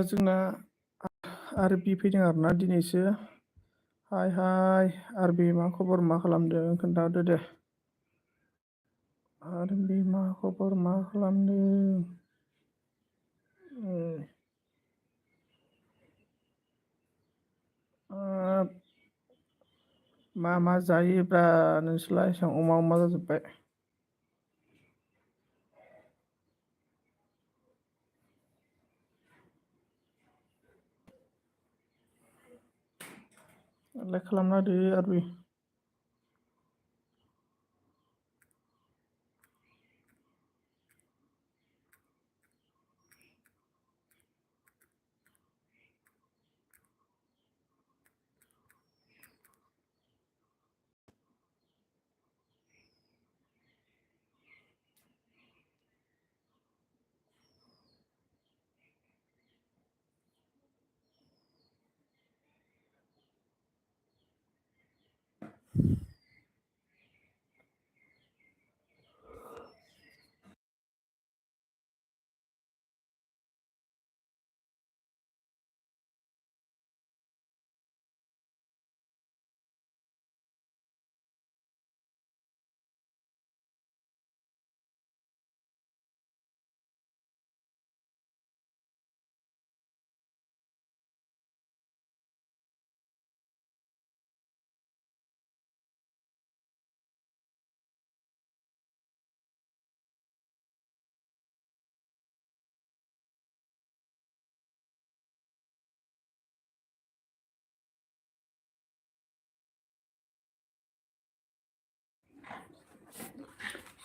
जोंना आरबि फैदों आरोना दिनैसो। हाय हाय आरबि मा खबर, मा खालामदों खोन्थाहरदो दे। आरबि मा खबर, मा खालामदों? मा मा जायोब्रा नोंसोरलाय एसां अमा जाजोब्बाय? लाइक खालामना होदो आरबि।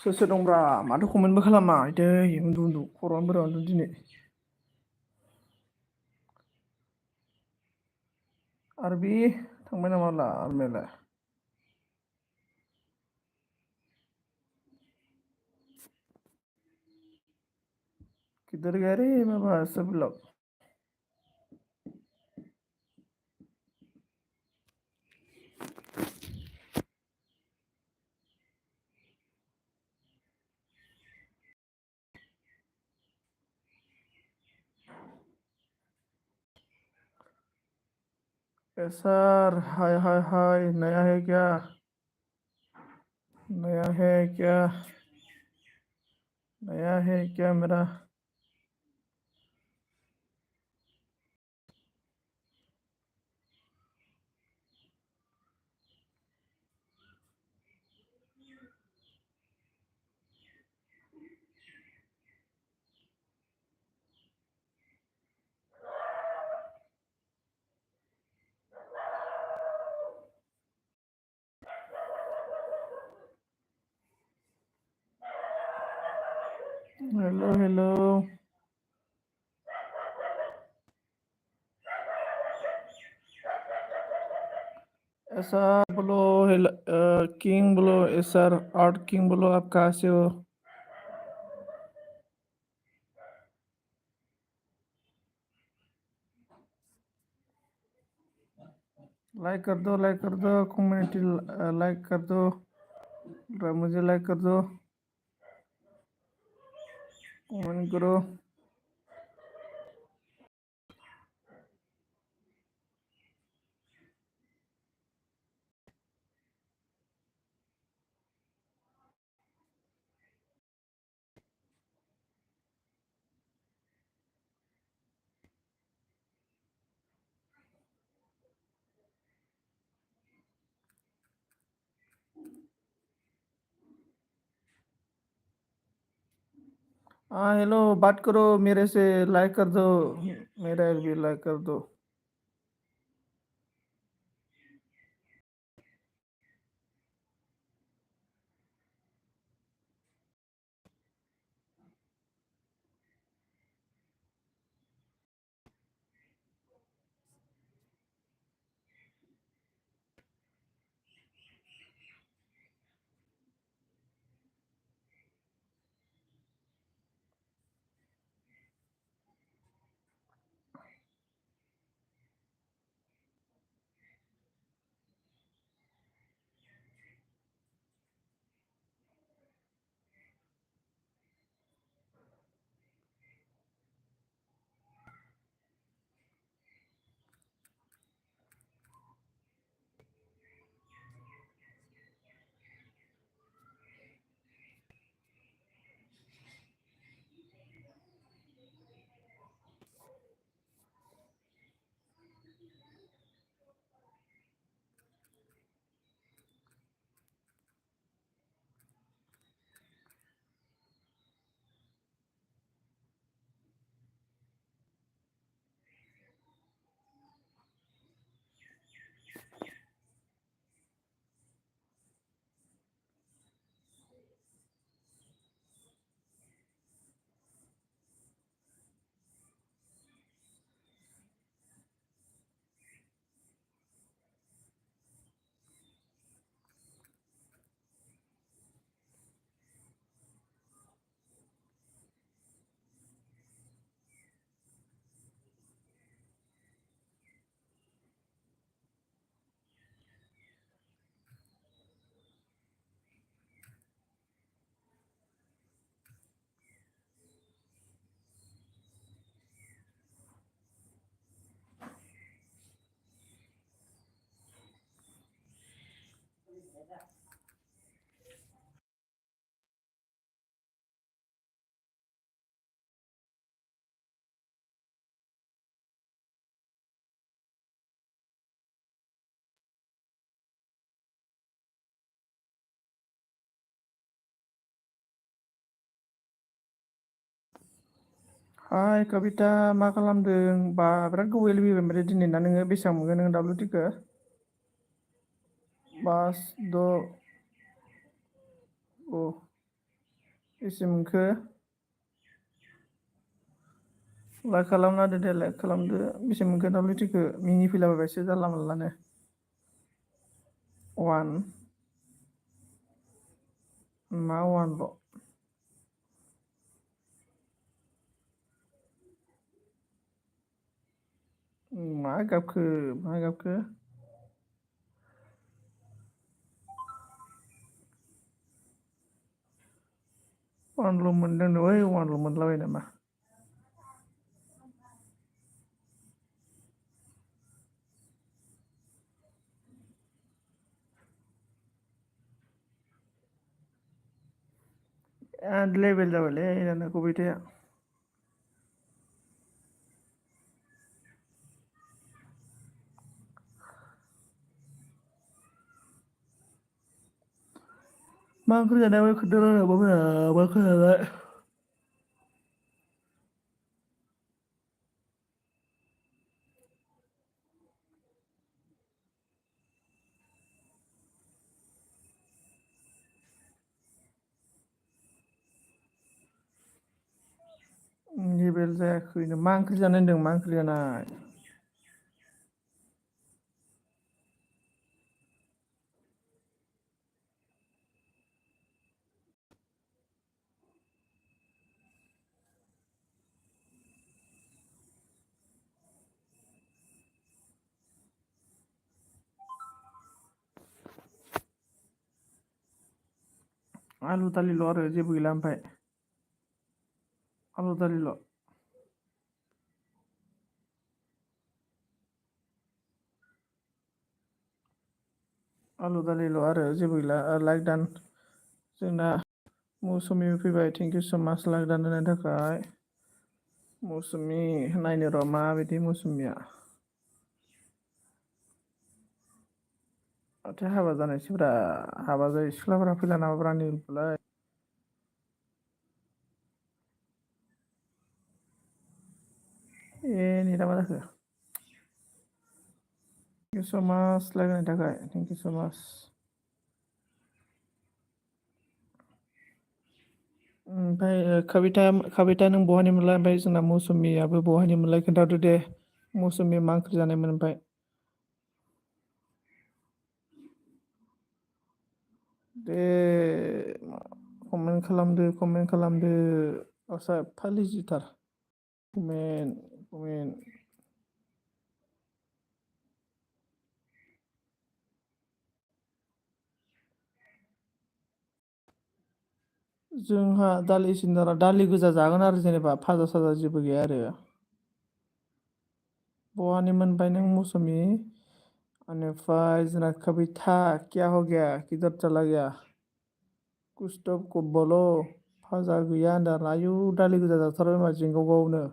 सोर सोर दंब्रा? माथो कमेन्टबो खालामा इदै उन्दु खर'आनो बोरैबा मोनदों दिनै। आरबि थांबाय नामा आरबियालाय? किधर गया रे बाबा सब लोग? सर हाय हाय हाय, नया है क्या? नया है क्या? नया है क्या मेरा? Hello hello. ऐसा बोलो, किंग बोलो, सर आर्ट किंग बोलो, आप कहाँ से हो? लाइक कर दो, लाइक कर दो, कम्युनिटी लाइक कर दो, मुझे लाइक कर दो, कमेंट करो। हाँ हेलो, बात करो मेरे से, लाइक कर दो, मेरा भी लाइक कर दो। हाय कबिता मा खालामदों बा बिराद गोबाव लुबैबाय माथो दिनै ना नोङो बेसेबां मोनगोन नोङो WTखौ बास द' अ बेसे मोनखो लाइक खालामना होदो दे लाइक खालामदो बेसे मोनखो WTखौ मिनि फैलाबायबायसो जानला मोनलानो वान मा वानल' मा गाबखो वानल' मोनदों ओइ वानल' मोनलाबायो नामा लेभेल जाबायलै दाना कबिताया मा ओंख्रि जानायमोन खोन्थाना माबाफोरा मा खोनालाय लेभेल जायाखैनो मा ओंख्रि जानाय होनदों मा ओंख्रि जानाय आलु दालिल' आरो जेबो गैला ओमफ्राय आलु दालिल' आलु दालिल' आरो जेबो गैला लाइक दान जोंना मौसुमि फैबाय थेंक इउ स' माच लाइक दान होनायनि थाखाय मौसुमि नायनो र' माबायदि मौसुमिया माथो हाबा जानायसोब्रा हाबा जायै सिख्लाफोरा फैला नामाब्रा आंनिलाय ए नेटा मा जाखो थेंक इउ स' माच लाइक होनायनि थाखाय थेंक इउ स' माच ओमफ्राय कबिता नों बहानि मोनलाय ओमफ्राय जोंना मौसुमियाबो बहानि मोनलाय खोन्थाहरदो दे मौसुमि मा ओंख्रि जानायमोन ओमफ्राय दे कमेन्ट खालामदो गावसा एफा लेजिथार कमेन्ट जोंहा दालि गोजा जागोन आरो जेनेबा फाजा साजा जेबो गैया आरो बहानि मोनबाय नों मौसुमि बेनिफ्राय जोंना कबिता क्या हो गया किधर चला गया कुछ तो बोलो फाजा गैया होनदों आरो आयु दालि गोजा जाथारबाय मा जिंगाव गावनो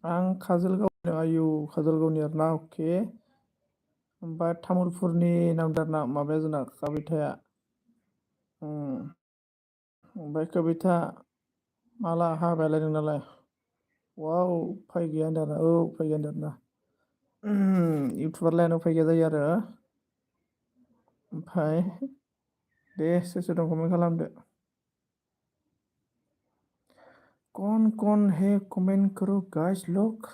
आं काजलगाव आयु काजलगावनि आरोना अके ओमफ्राय तामुलपुरनि नामदार ना माबाया जोंना कबिताया ओमफ्राय कबिता माला हाबायालाय नोंनालाय वाव उफाय गैया होनदों आरोना औ उफाय गैया होनदों आरोना इउटुबार लाइनाव उफाय गैया जायो आरो ओमफ्राय दे सोर सोर दं कमेन्ट खालामदो कौन है कमेंट करो गाइस लोग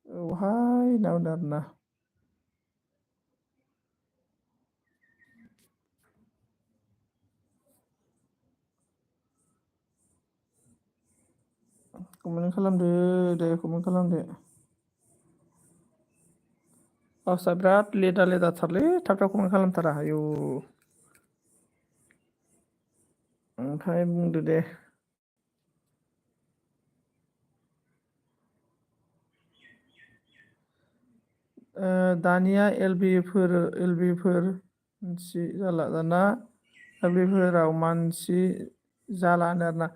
औहाय नावदो आरोना कमेन्ट खालामदो दे कमेन्ट खालामदो बासा बिराद लेदा थाब थाब कमेन्ट खालामथारा आयु ओमफ्राय बुंदो दे दानिया एलबिफोर मानसि जाला दाना एलबिफोराव मानसि जाला होनो आरोना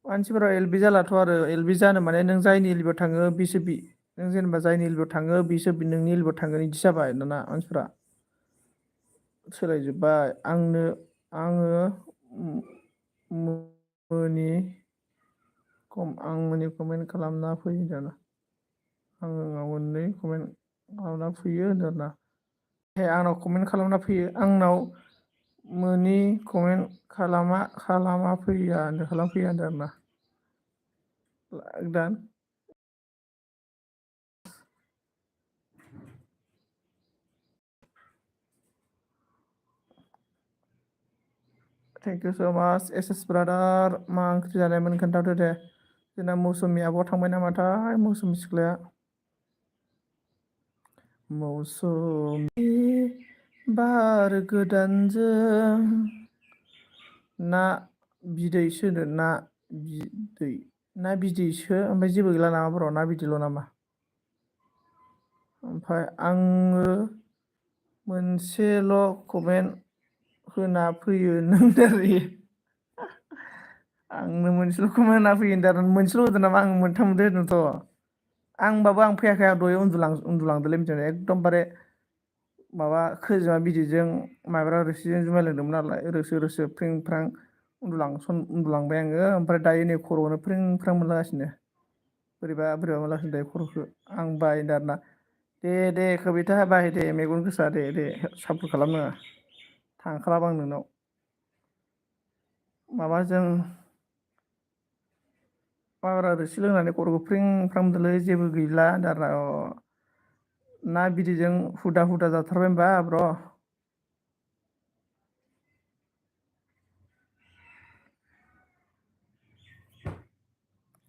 मानसिफोरा एलबि जालाथ' आरो एलबि जानो माने नों जायनि एलबियाव थाङो बिसो बि नों जेनेबा जायनि एलबियाव थाङो बिसो नोंनि एलबियाव थांगोन बिदि जाबाय दाना मानसिफ्रा सोलायजोब्बाय आङो मोनि आं मोननि कमेन्ट खालामना फैयो दाना आङो मोननै कमेन्ट खालामना फैयो होनदों आरोना आंनाव कमेन्ट खालामना फैयो आंनाव मोनि कमेन्ट खालामा फैया खालामफैया होनदों आरोना dan thank you so much SS brother मा ओंख्रि जानायमोन खोन्थादो दे जोंना मौसुमि आब'आ थांबाय नामाथाय मौसुमि सिख्लाया मौसुमि बार गोदानजों ना बिदैसोनो ना बिदैसो ओमफ्राय जेबो गैला नामा बर' ना बिदैल' नामा ओमफ्राय आङो मोनसेल' कमेन्ट होना फैयो नों दारि आंनो मोनसेल' कमेन्ट होना फैयो होनदों मोनसेल' होदों नामा आं मोनथाम मोनब्रै होदोंथ' आंबाबो आं फैयाखै आं दहाय उन्दुलांदोंलै मिथिबाय एकदमबारे माबा खोजिमा बिदैजों माइब्रा रोसिजों जुमाय लोंदोंमोन नालाय रोसो फ्रिं फ्रां उन्दुलांबाय आङो ओमफ्राय दायो नै खर'आवनो फ्रिं फ्रां मोनलागासिनो बोरैबा मोनलागासिनो दायो खर'खौ आं बायदों आरोना दे कबिथा बाय दे मेगन गोसा दे सापर्ट खालामनाङा थांखालाबो आं नोंनाव माबाजों माब्रा रोसि लोंनानै खर'खौ फ्रिं फ्रां मोनदोंलै जेबो गैला होनदों आरोना ना बिदैजों हुदा जाथारबाय होनबा ब्र'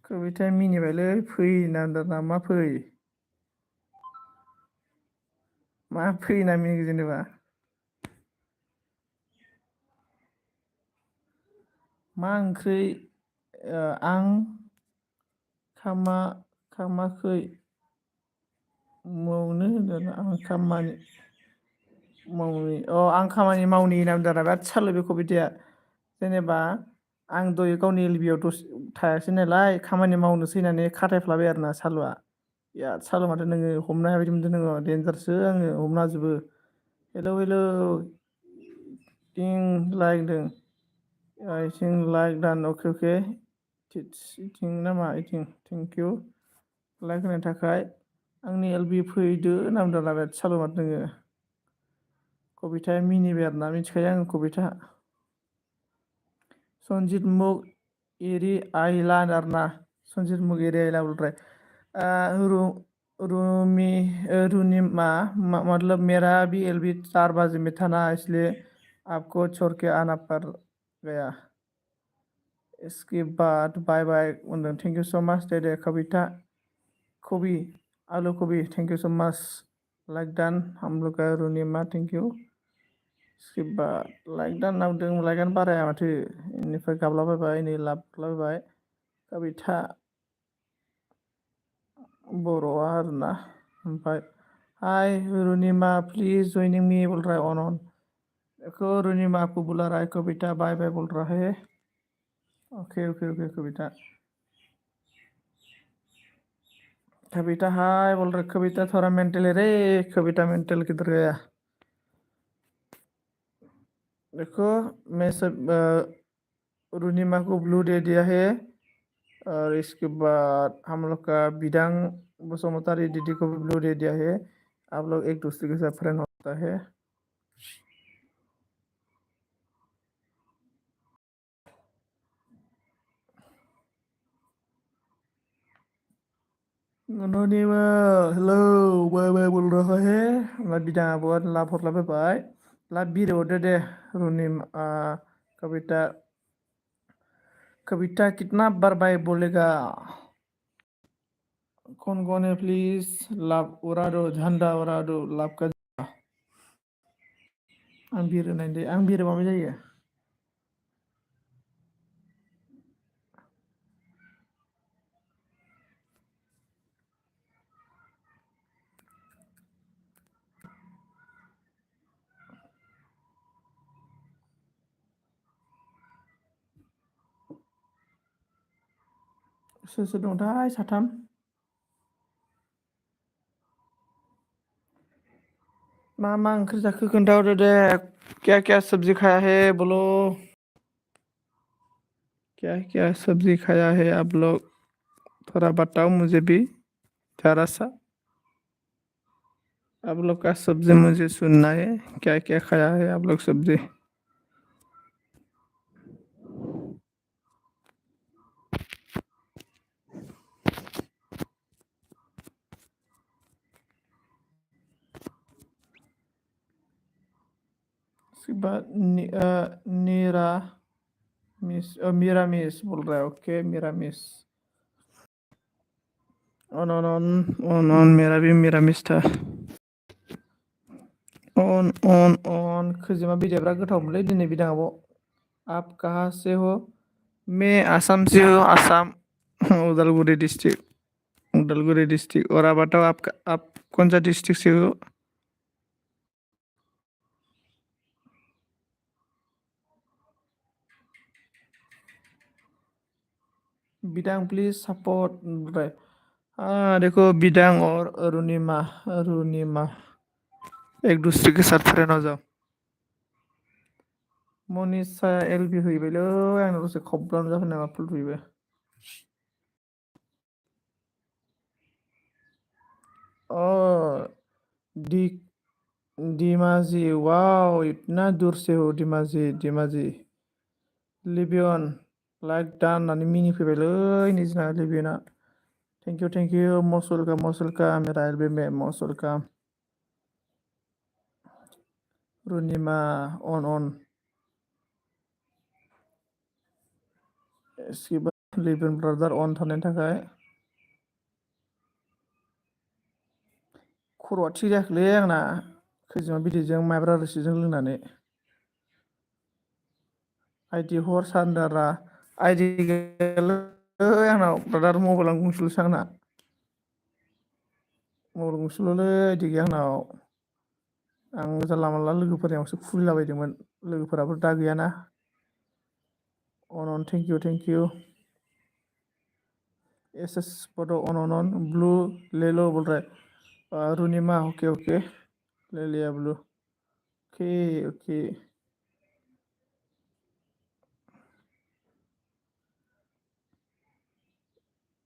कबिथाया मिनिबायलै फै होनना होनदों ना मा फै मा फै होनना मिनिखो जेनेबा मा ओंख्रि आं खामाखै मावनो होनदों आं खामानि मावनि आं खामानि मावनि होनना बुंदों आरोना बिराद सालु बे कबिथाया जेनेबा आं दहाय गावनि एलबियाव दसे थायासै नालाय खामानि मावनोसै होननानै खाथायफ्लाबाय आरोना सालुआ बिराद सालु माथो नोङो हमनो हायाय बायदि मोनदों नोङो देनजारसो आङो हमनो हाजोबो हेलौ थिं लाइक होनदों I think like done okay इथिं नामा इथिं थेंक इउ लाइक होनायनि थाखाय आंनि एलबि फैदो होनना बुंदों आरोना बिराद सालु माथो नोङो कबिथाया मिनिबाय आरोना मिथिखायो आङो कबिथा सनजित मुग एरि आइला आरोना सनजित मुग एरि आइला बोलद्राय रुनिमा मतलब मेरा भी एलबी 4 बजे में था ना इसलिए आपको छोड़ के आना पड़ गया इसके बाद बाय बाय उन्दों थेंक इउ सो मच दे कविता कवि आलू कवि thank you so much like डान हम लोग का रुनिमा थेंक यू इसके बाद लाइक डान नावदों लाइकआनो बाराया माथो इनिफ्राय गाबलाबायबाय नै लाबलाबाय कविता बर'आ आरोना ओमफ्राय हाय रुनिमा प्लीज जॉइनिंग मी बोल रहा है ऑन देखो रुनिमा को बुला रहा है कविता बाय बाय बोल रहा है ओके कविता कविता हाय बोल रहा कविता थोड़ा मेंटल है रे कविता मेंटल किधर गया देखो मैं सब रुनिमा को ब्लू दे दिया है और इसके बाद हम लोग का बिदांग बसुमतारी दीदी को भी ब्लू दे दिया है आप लोग एक दूसरे के साथ फ्रेंड होता है उन्होंने हेलो बाय बाय बोल रहा है मतलब बिदांगा बहुत लाभ हरलाबाय लाभ बिर हरदो दे रुनिमा कविता कविता कितना बार बाय बोलेगा कौन है प्लीज लाभ उड़ा दो झंडा उड़ा दो लाभ का आं बिर होनाय दे आं बिर माबा जायो सोर सोर दंथाय साथाम मा ओंख्रि जाखो खोन्थाहरदो दे क्या सब्जी खाया है बोलो क्या सब्जी खाया है आप लोग थोड़ा बताओ मुझे भी जरा सा आप लोग का सब्जी मुझे सुनना है क्या क्या खाया है आप लोग सब्जी उसके बाद नीरा मिस मीरा मिस बोल रहा है ओके मीरा मिस ऑन मेरा भी मीरा मिस था ऑन खैजिमा बिदैफ्रा गोथावमोनलै दिनै बिदाङाव आप कहाँ से हो मैं आसाम से हूँ आसाम उदालगुरी डिस्ट्रिक्ट और आप बताओ आप कौन सा डिस्ट्रिक्ट से हो बिदांग प्लीज सपोर्ट देखो बिदांग और अरुणिमा एक दूसरे के साथ फ्रेंड हो जाओ मनीषा एलबी हैबायलै आंनाव दसे खब्राम जाखो नामा फुलफैबाय डी डिमाजी वाओ इतना दूर से हो डिमाजी लिबियन लाइक दा होननानै मिनिफैबायलै निजना लिबियना थेंक इउ मसुलका मेरा एलबी में मसुलका रुनिमा ऑन लिबियन ब्रादार ऑन थानायनि थाखाय खर'आ थिग जायाखैलै आंना खैजिमा बिदैजों माइब्रा रोसिजों लोंनानै आइदि हर सान्दारा आइदि गैयालै आंनाव ब्रादार मबाइलानो गंसेल'सो आंना मबाइल गंसेल'लै आइदि गैया आंनाव आं जानला मानला लोगोफोरनियावसो खुलिलाबायदोंमोन लोगोफोराबो दा गैयाना अन थेंक इउ एस फट' अन ब्लू ले लो बोल रहा है रुनिमा ओके ले लिया ब्लू ओके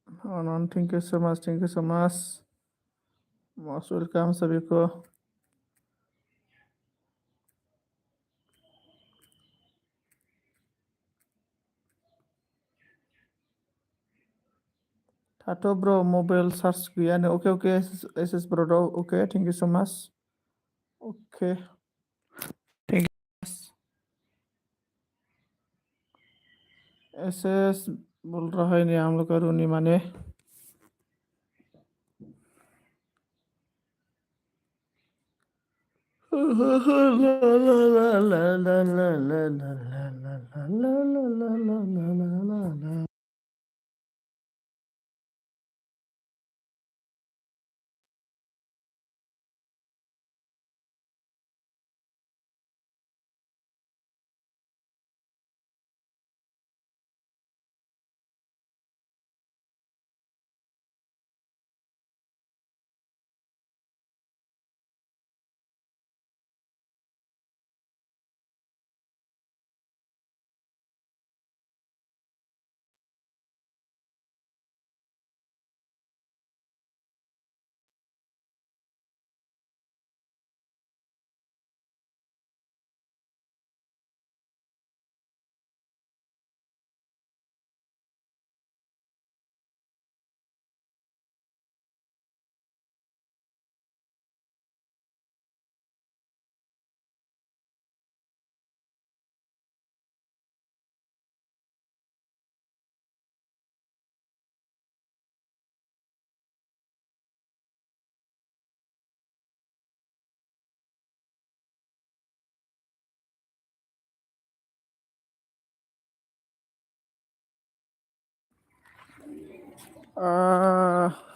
अन thank you so much most welcome सभी को थाथ' ब्रो मबाइल चार्ज गैयानो okay yes bro okay thank you so much okay thank you yes बोल रहा है नहीं हम लोग का रूनी माने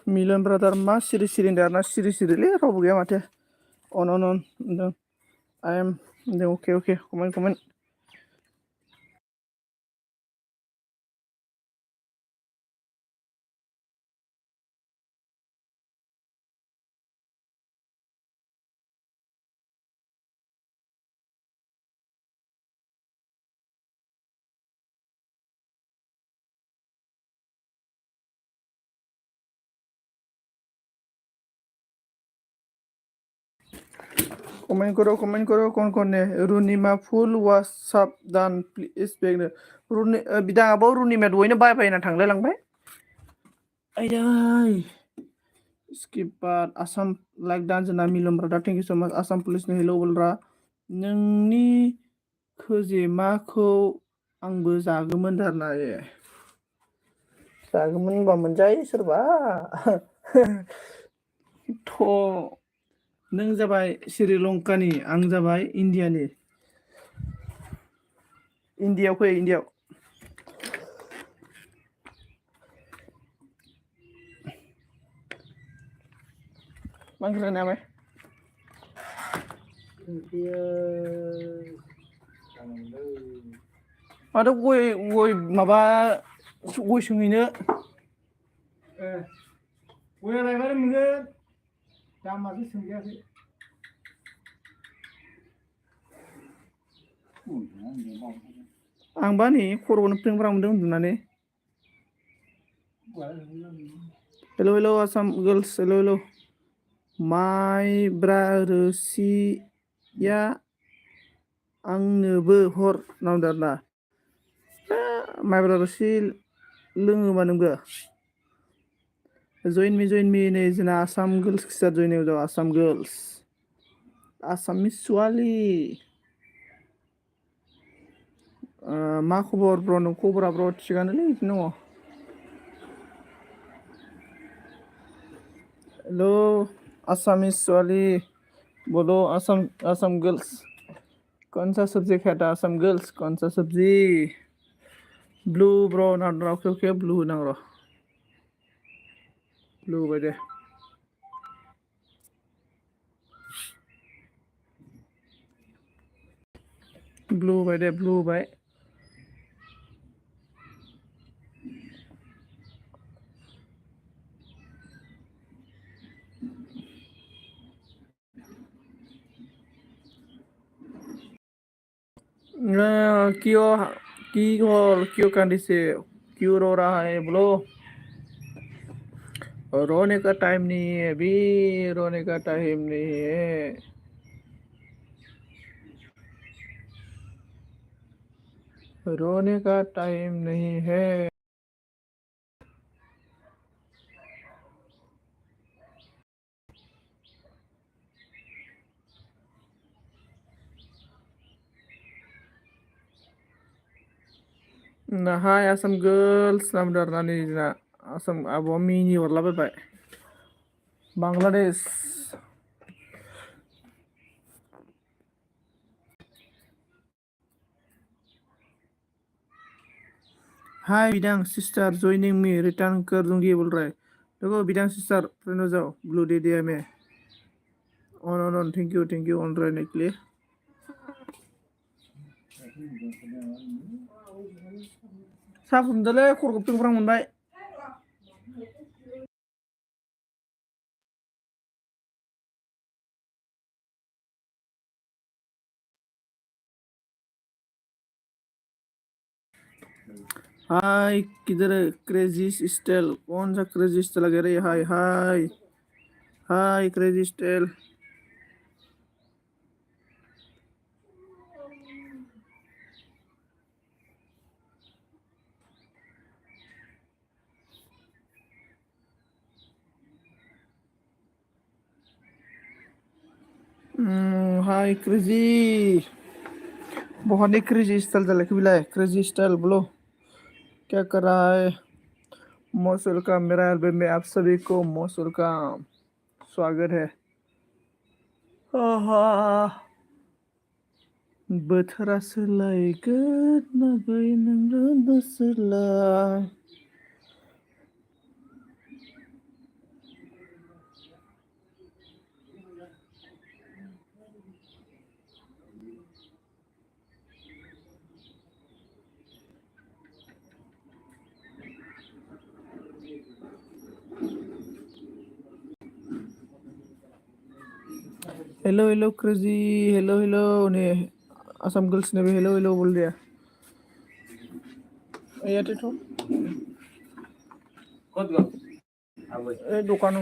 मिलन ब्रादार मा सिरि होनदों सिरिलै रावबो गैया माथो अन I am okay comment comment करो कौन ने रुनिमा फुल व्हाट्सएप दान प्लिज बेगनो रुनि बिदाङाबो रुनिमा दयनो बाय बायना थांलाय लांबाय आयदै स्किपार आसाम लाइक दानजना मिलमब्रा थेंक इउ सो माच आसाम पुलिसनि हेलौ बोलरा नोंनि खोजेमाखौ आंबो जागौमोन दारना जागौमोन होनबा मोनजायो सोरबा थ' नों जाबाय श्रीलंकानि आं जाबाय इण्डियानि इण्डियाव फै इण्डियाव मा ओंख्रि जानाय आमाय माथो गय माबा गय सोंहैनो गया लायबानो मोनगोन दामासो सोंजायाखै आंबा नै खर'आवनो प्रेंप्रां मोनदों उन्दुनानै hello hello Assam girls hello hello माइब्रा रोसिया आंनोबो हर नांदों आरोना माइब्रा रोसि लोङोबा नोंबो जइन मी नै जोंना आसाम गर्ल्स खिसा जइन जाव आसाम गर्ल्स आसामनि सुवालि मा खबर ब्र नों खबरा ब्र थिगानोलै बिदिनो दङ हेलो आसामिस वाली बोलो आसाम गर्ल्स कौन सा सब्जी खाता आसाम गर्ल्स कौन सा सब्जी ब्लू ब्रो ना ओके ब्लू ना ब्रो ब्लू बाय दे ब्लू बाय क्यों कांडी से क्यों रो रहा है बोलो रोने का टाइम नहीं है अभी रोने का टाइम नहीं है रोने का टाइम नहीं है हाय आसाम गर्ल्स नाम दारनानै जोंना आसाम आब'आ मिनि हरलाबायबाय बांलादेश हाय बिदां सिस्टर जॉइनिंग मी रिटर्न कर दूंगी बोल रहा है देखो बिदां सिस्टर फ्रेंड हो जाओ ब्लू दे दिया मैं ऑन थैंक यू ऑन रहने के लिए साहा फुदुंदोलै खर'खौ पेंप्रां मोनबाय हाय किधर है क्रेजी स्टाइल कौन सा क्रेजी स्टाइल लगे रही हाय हाय हाय क्रेजी स्टाइल हाय क्रेजी बहुत ही क्रेजी स्टाइल चले बिलाय क्रेजी स्टाइल बोलो क्या कर रहा है मोस्ट वेलकम मेरा एल्बम में आप सभी को मोस्ट वेलकम स्वागत है बोथोरा सोलायगोन माबै नोंनो सोलाय हेलो क्रेजी हेलो ने आसाम गर्ल्स ने भी हेलो बोल दिया याते तो दुकान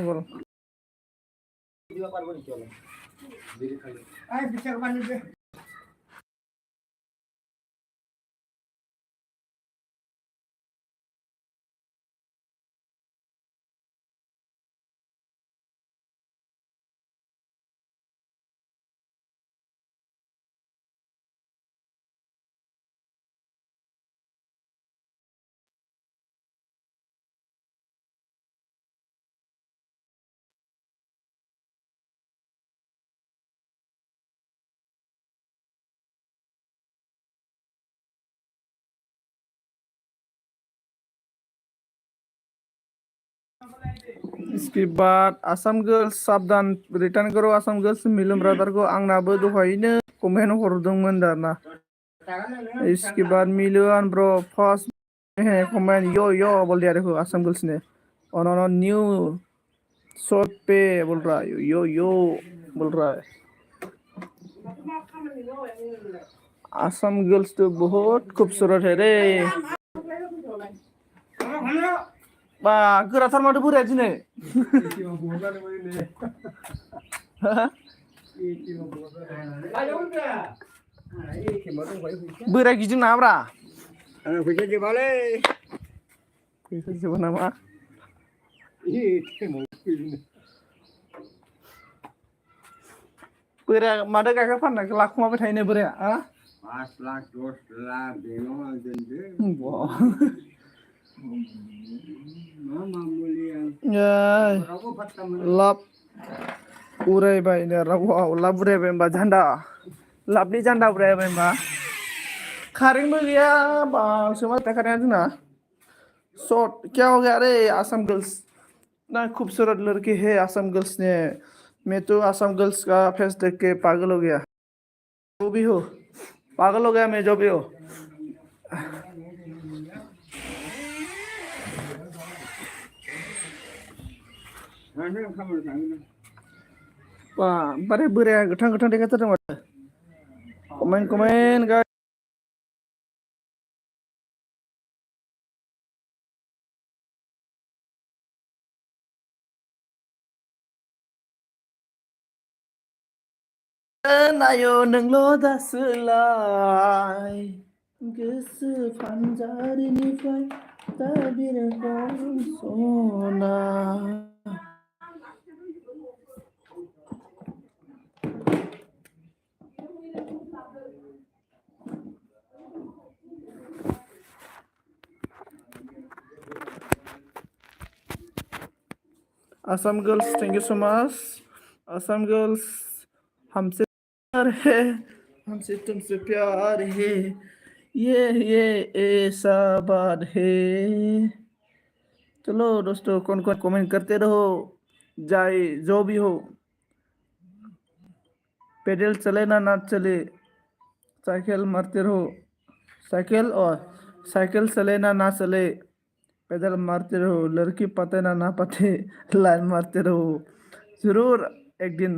इसके बाद आसाम गर्ल्स साबधान रिटर्न करो आसाम गर्ल्स मिलम ब्रादर को आंनाबो दहायनो कमेन्ट हरदोंमोन दाना इसके बाद मिलन ब्रो फर्स्ट है कमेंट यो बोल दिया देखो आसाम गर्ल्स ने और न्यू शॉर्ट पे बोल रहा है यो बोल रहा है आसाम गर्ल्स तो बहुत खूबसूरत है रे बा गोराथार माथो बोराया दिनै बोराय गिदिं नामाब्रा फैसा जोबालै फैसा जोबा नामा बोराया माथो गाइखेर फाननायखौ लाखुमाबाय थायोनो बोराया 5 लाख 10 लाख बेंकआव आं दोनदों लाब उरायबायनो रावआव लाब उरायबाय होनबा जान्दा लाबनि जान्दा उरायबाय होनबा कारेन्टबो गैया बांसो माथो कारेन्टआ जोंना शॉट क्या हो गया रे आसाम गर्ल्स ना खूबसूरत लड़की है आसाम गर्ल्स ने मैं तो आसाम गर्ल्स का फेस देख के पागल हो गया जो भी हो पागल हो गया मैं जो भी हो बा बारे बोराया गोथां गोथां देखायथारदों माथो कमेन्ट गाइस नायो नोंल' दासोलाय गोसो फानजारिनिफ्राय दा बिरखं सना Assam girls, thank you so much. Assam girls, हमसे प्यार है, हमसे तुमसे प्यार है, ये ऐसा बात है। चलो दोस्तों कौन कौन कमेंट करते रहो जाए जो भी हो पेडल चले ना चले साइकिल मारते रहो साइकिल चले ना चले पैदल मारते रहो लड़की पते ना पते लाइन मारते रहो जरूर एक दिन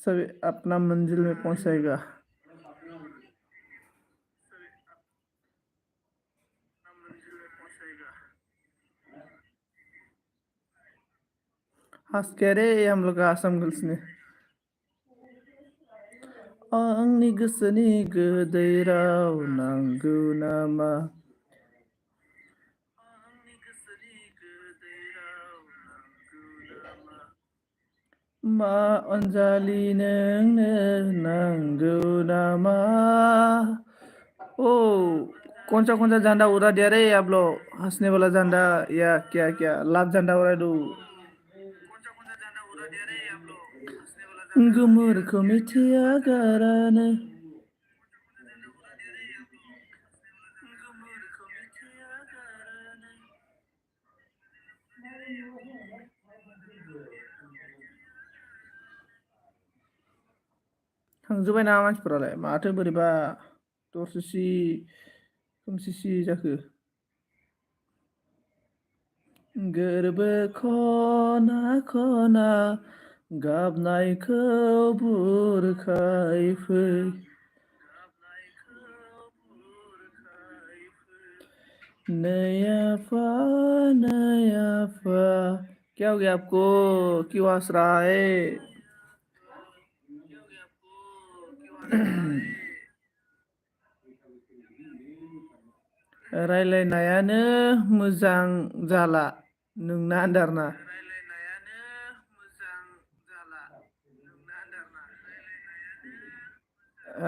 सभी अपना मंजिल में पहुंचेगा हंस कह रहे हम लोग आसाम गर्ल्स ने आंनि गोसोनि गोदै राव नांगौ नामा मा अनजालि नोंनो नांगौ नामा ओ कौन सा झंडा उड़ा दिया रे आप लोग हंसने वाला झंडा या क्या लाभ झंडा उड़ा दो गोमोरखौ मिथिया गारानो थांजोब्बाय नामा मानसिफोरालाय माथो बोरैबा दरसि खोमसि जाखो गोरबो खना खना गाबनायखौ बुरखाय फै नै आफा क्या हो गया आपको? क्यों हंस रहा है? रायलायनायानो मोजां जाला नोंना आन्दारना।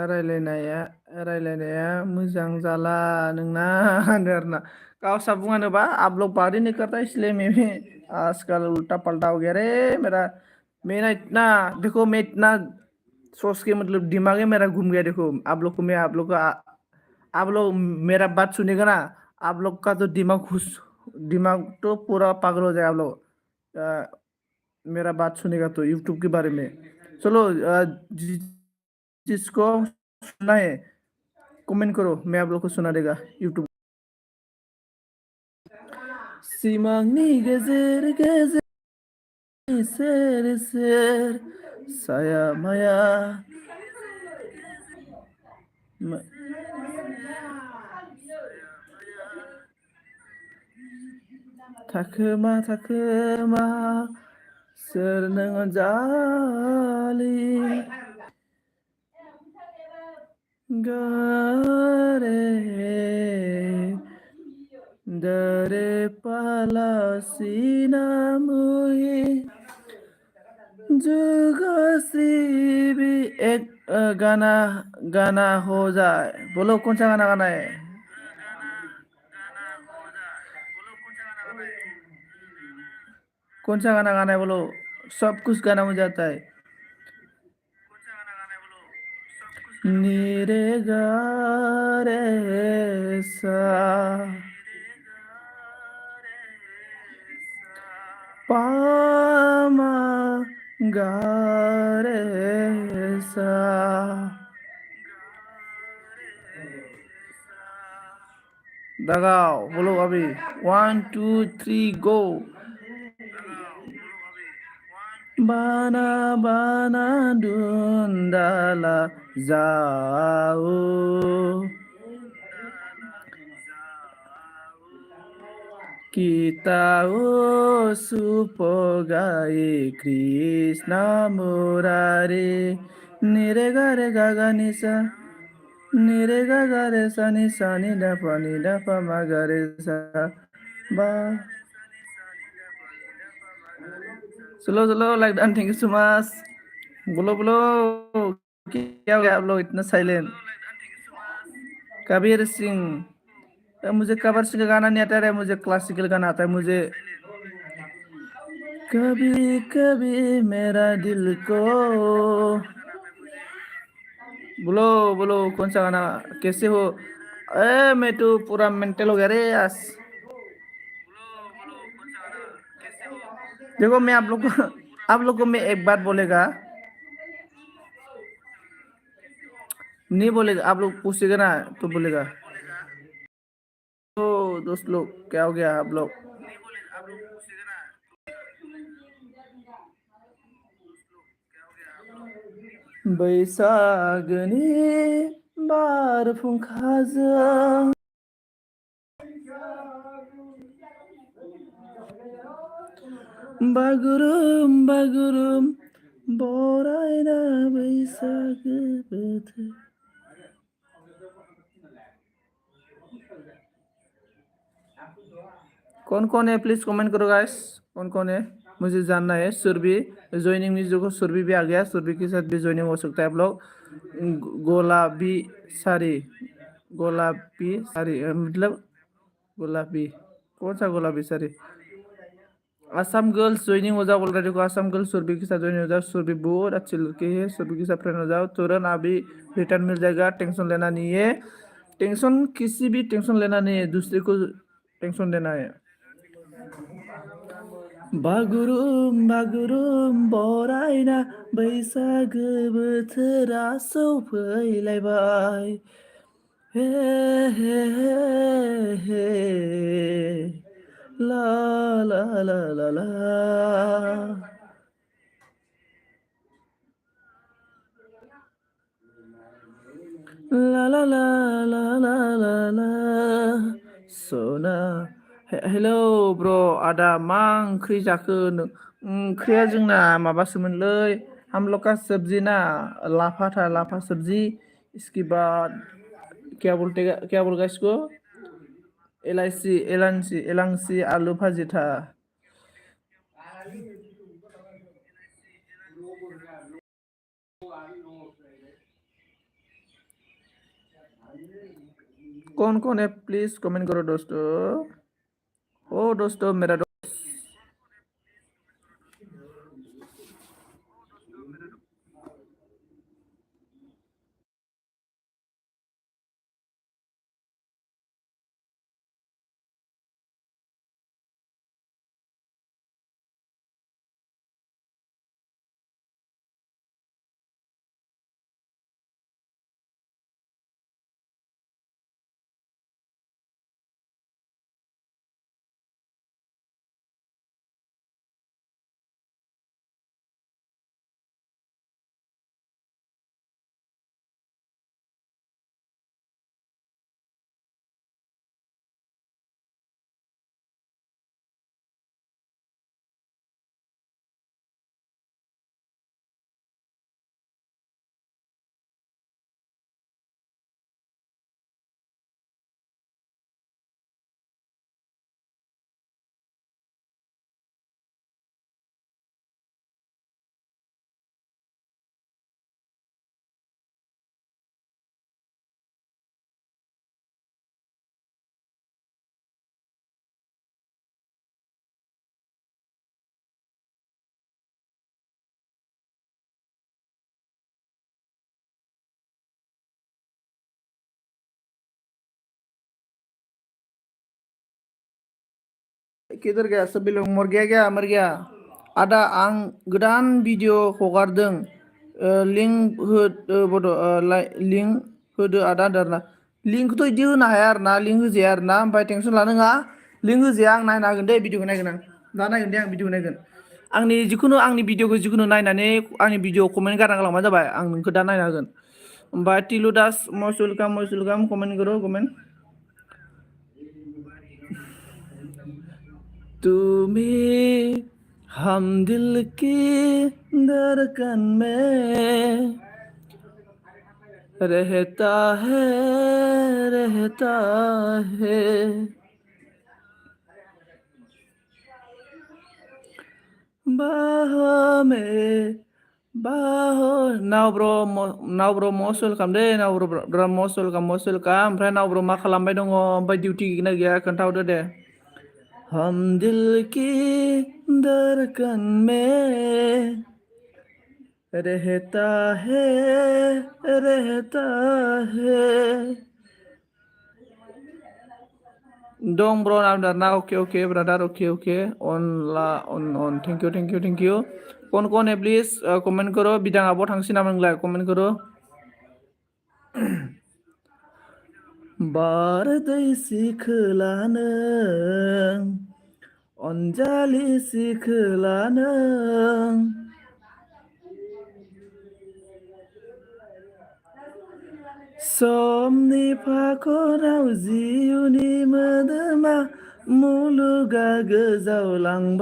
रायलायनाया रायलायनाया मोजां जाला नोंना आन्दारना। कौन सा बुआनो बा आप लोग बात ही नहीं करता इसलिए मैं भी आजकल उल्टा पलटा हो गया रे मेरा। मेरा इतना देखो मैं इतना सोच के मतलब दिमाग ही मेरा घूम गया। देखो आप लोग को मैं आप लोग का आप लोग मेरा बात सुनेगा ना। आप लोग का तो दिमाग तो पूरा पागल हो जाए आप लोग। मेरा बात सुनेगा तो यूट्यूब के बारे में। चलो जिसको सुनना है कमेंट करो मैं आप लोग को सुना देगा यूट्यूब। सिमांनि गेजेर गेजेर सेर सेर साया माया म- थाखोमा थाखोमा सोर नों अनजालि गारे दरे पाला सिनामुई जुगश्री भी एक गाना गाना हो जाए। बोलो कौन सा गाना गाना है? कौन सा गाना गाना है बोलो। सब कुछ गाना हो जाता है। नीरे गा रे सा पामा गा रे सा। दगाओ बोलो अभी 1 2 3 गो। बाना बाना दुंदाला जाओ kita supogai Krishna Murari nire gare gaga nisa nire gaga re sa ni sa ni da pa ma ga re sa ba. Slow slow like that. Thank you so much. बोलो बोलो क्या हो गया आप लोग इतना साइलेंट? कबीर सिंह। मुझे कबीर सिंह का गाना नहीं आता है। मुझे क्लासिकल गाना आता है मुझे। कभी कभी मेरा दिल को बोलो बोलो कौन सा गाना? कैसे हो? मैं तो पूरा मेंटल हो गया रे यस। देखो मैं आप लोग को मैं एक बात बोलेगा नहीं बोलेगा। आप लोग पूछेगा ना तो बोलेगा। तो दोस्त लोग क्या हो गया आप लोग? बैसागनि बार फुंखाजों बागुरुम बागुरुम बरायना बैसागो बोथोर। कौन है प्लीज कमेंट करो गाइस। कौन है मुझे जानना है। सुरभि ज्वाइनिंग में जो सुरभि भी आ गया। सुरभि के साथ भी ज्वाइनिंग हो सकता है आप लोग। गुलाबी साड़ी गुलाबी साड़ी मतलब गुलाबी कौन सा गुलाबी साड़ी? असम गर्ल्स ज्वाइनिंग हो जाओ बोल रहे। देखो असम गर्ल्स सुरभि के साथ ज्वाइनिंग हो जाओ। सुरभि बहुत अच्छी लड़की है। सुरभि के साथ फ्रेंड हो जाओ तुरंत। अभी रिटर्न मिल जाएगा। टेंशन लेना नहीं है। टेंशन किसी भी टेंशन लेना नहीं है। दूसरे को टेंशन देना है। बागुरुम बागुरुम बरायना बैसागो बोथोरा सौफैलायबाय हे हे हे हे ला ला ला ला ला ला ला ला ला ला ला ला सोना हेलौ ब्र' आदा मा ओंख्रि जाखो ओंख्रिया जोंना माबासोमोनलै हम लोग का सब्जी ना लाफा था लाफा सब्जी इसके बाद क्या बोलगा इसको एलांसी आलू भाजी था। कौन है प्लीज कमेंट करो दोस्तों। ओ दोस्तों मेरा किधर गया सभी लोग मर गया आदा आं गोदान भिडिअ हगारदों लिंक लिंक होदो आदा दारना लिंकखौथ' इदि होनो हाया आरोना लिंक होजाया आरोना ओमफ्राय टेनसन लानाङा लिंक होजाया आं नायनो हागोन दे भिडिअखौ नायगोन आं दा नायगोन दे आं भिडिअखौ नायगोन आंनि भिडिअखौ जिखुनु नायनानै आंनि भिडिअ कमेन्ट गारना गालांबानो जाबाय आं नोंखौ दा नायनो हागोन ओमफ्राय टिलु दास मस्ट वेलकाम कमेन्ट करो कमेन्ट तुम्हें हम दिल की धड़कन में रहता है बाहों में बाहों नाव ब्र मस्ट वेलकाम दे नाव ब्र मस्ट वेलकाम ओमफ्राय नाव ब्र मा खालामबाय दङ ओमफ्राय डिउटि गैगोना गैया खोन्थाहरदो दे हम दिल की धड़कन में रहता है दं ब्र ना ओके ब्रादार ओके अन थेंक यू कौन है प्लिज कमेंट करो बिदां आब' थांसै नामा नोंलाय कमेंट करो बारदै सिखोला नों अनजालि सिखोला नों समनि फाखनाव जिउनि मोदोमा मुलुगा गोजावलांबाय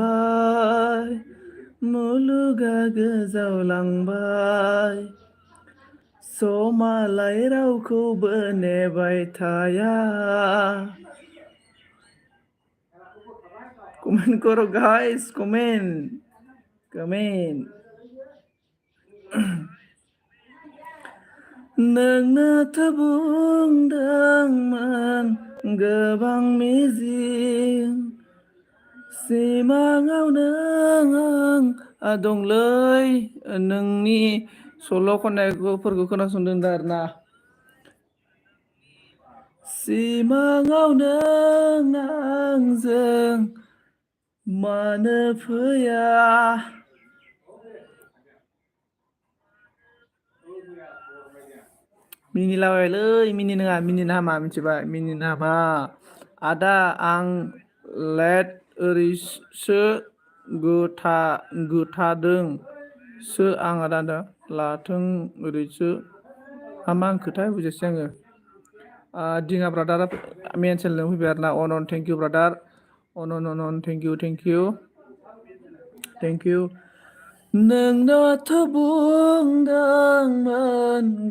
समालाय रावखौबो नेबाय थाया कमेन्ट करो गाइस कमेन्ट नोंनोथ' बुंदोंमोन गोबां मिजिं सिमाङाव नों दंलै नोंनि सल' खननायफोरखौ खोनासंदों दा आरोना सिमाङाव नों आंजों मानो फैया मिनिलाबायलै मिनिनो हामा मिथिबाय मिनिनो हामा आदा आं लेट ओरैसो गोथादों सो आं आदा लाथों ओरैसो मा खोथा बुजायसै आङो दिङा ब्रादारा मेन चेनेलजों फैबाय आरोना अन थेंक इउ ब्रादार अन thank you thank you thank you नोंनोथ' बुंदोंमोन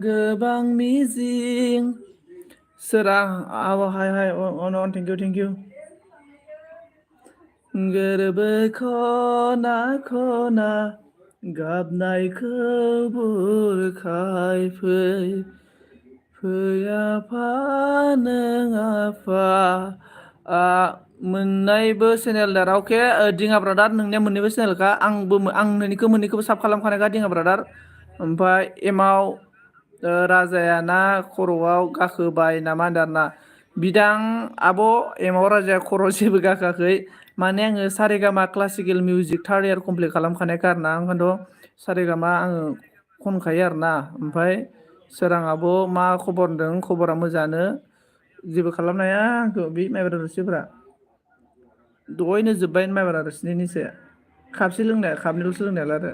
गोबां मिजिं सोरां हाय हाय अन थेंक इउ गोरबो खना खना गाबनायखौ बुरखाय फै आफा नों आफा मोननैबो चेनेल दार अके दिङा ब्रादार नोंनिया मोननैबो चेनेलखा आं मोननैखौबो साब खालामखानायखा दिङा ब्रादार ओमफ्राय एमाव राजायाना खर'आव गाखोबाय नामा होनदों आरोना बिदां आब' एमाव राजाया खर'आव जेबो गाखोआखै माने आङो Saregama classical music third year complete खालामखानायखा आरोना ओंखायनोथ' सारेगामा आङो खनखायो आरोना ओमफ्राय सोरां आब' मा खबर होनदों खबरा मोजाङानो जेबो खालामनो हाया आंखौ बे माइब्रा रोसिफोरा दहायनो जोब्बाय माइब्रा रोसिनिसो खापसे लोंनाया खापनैल'सो लोंनायालाय आरो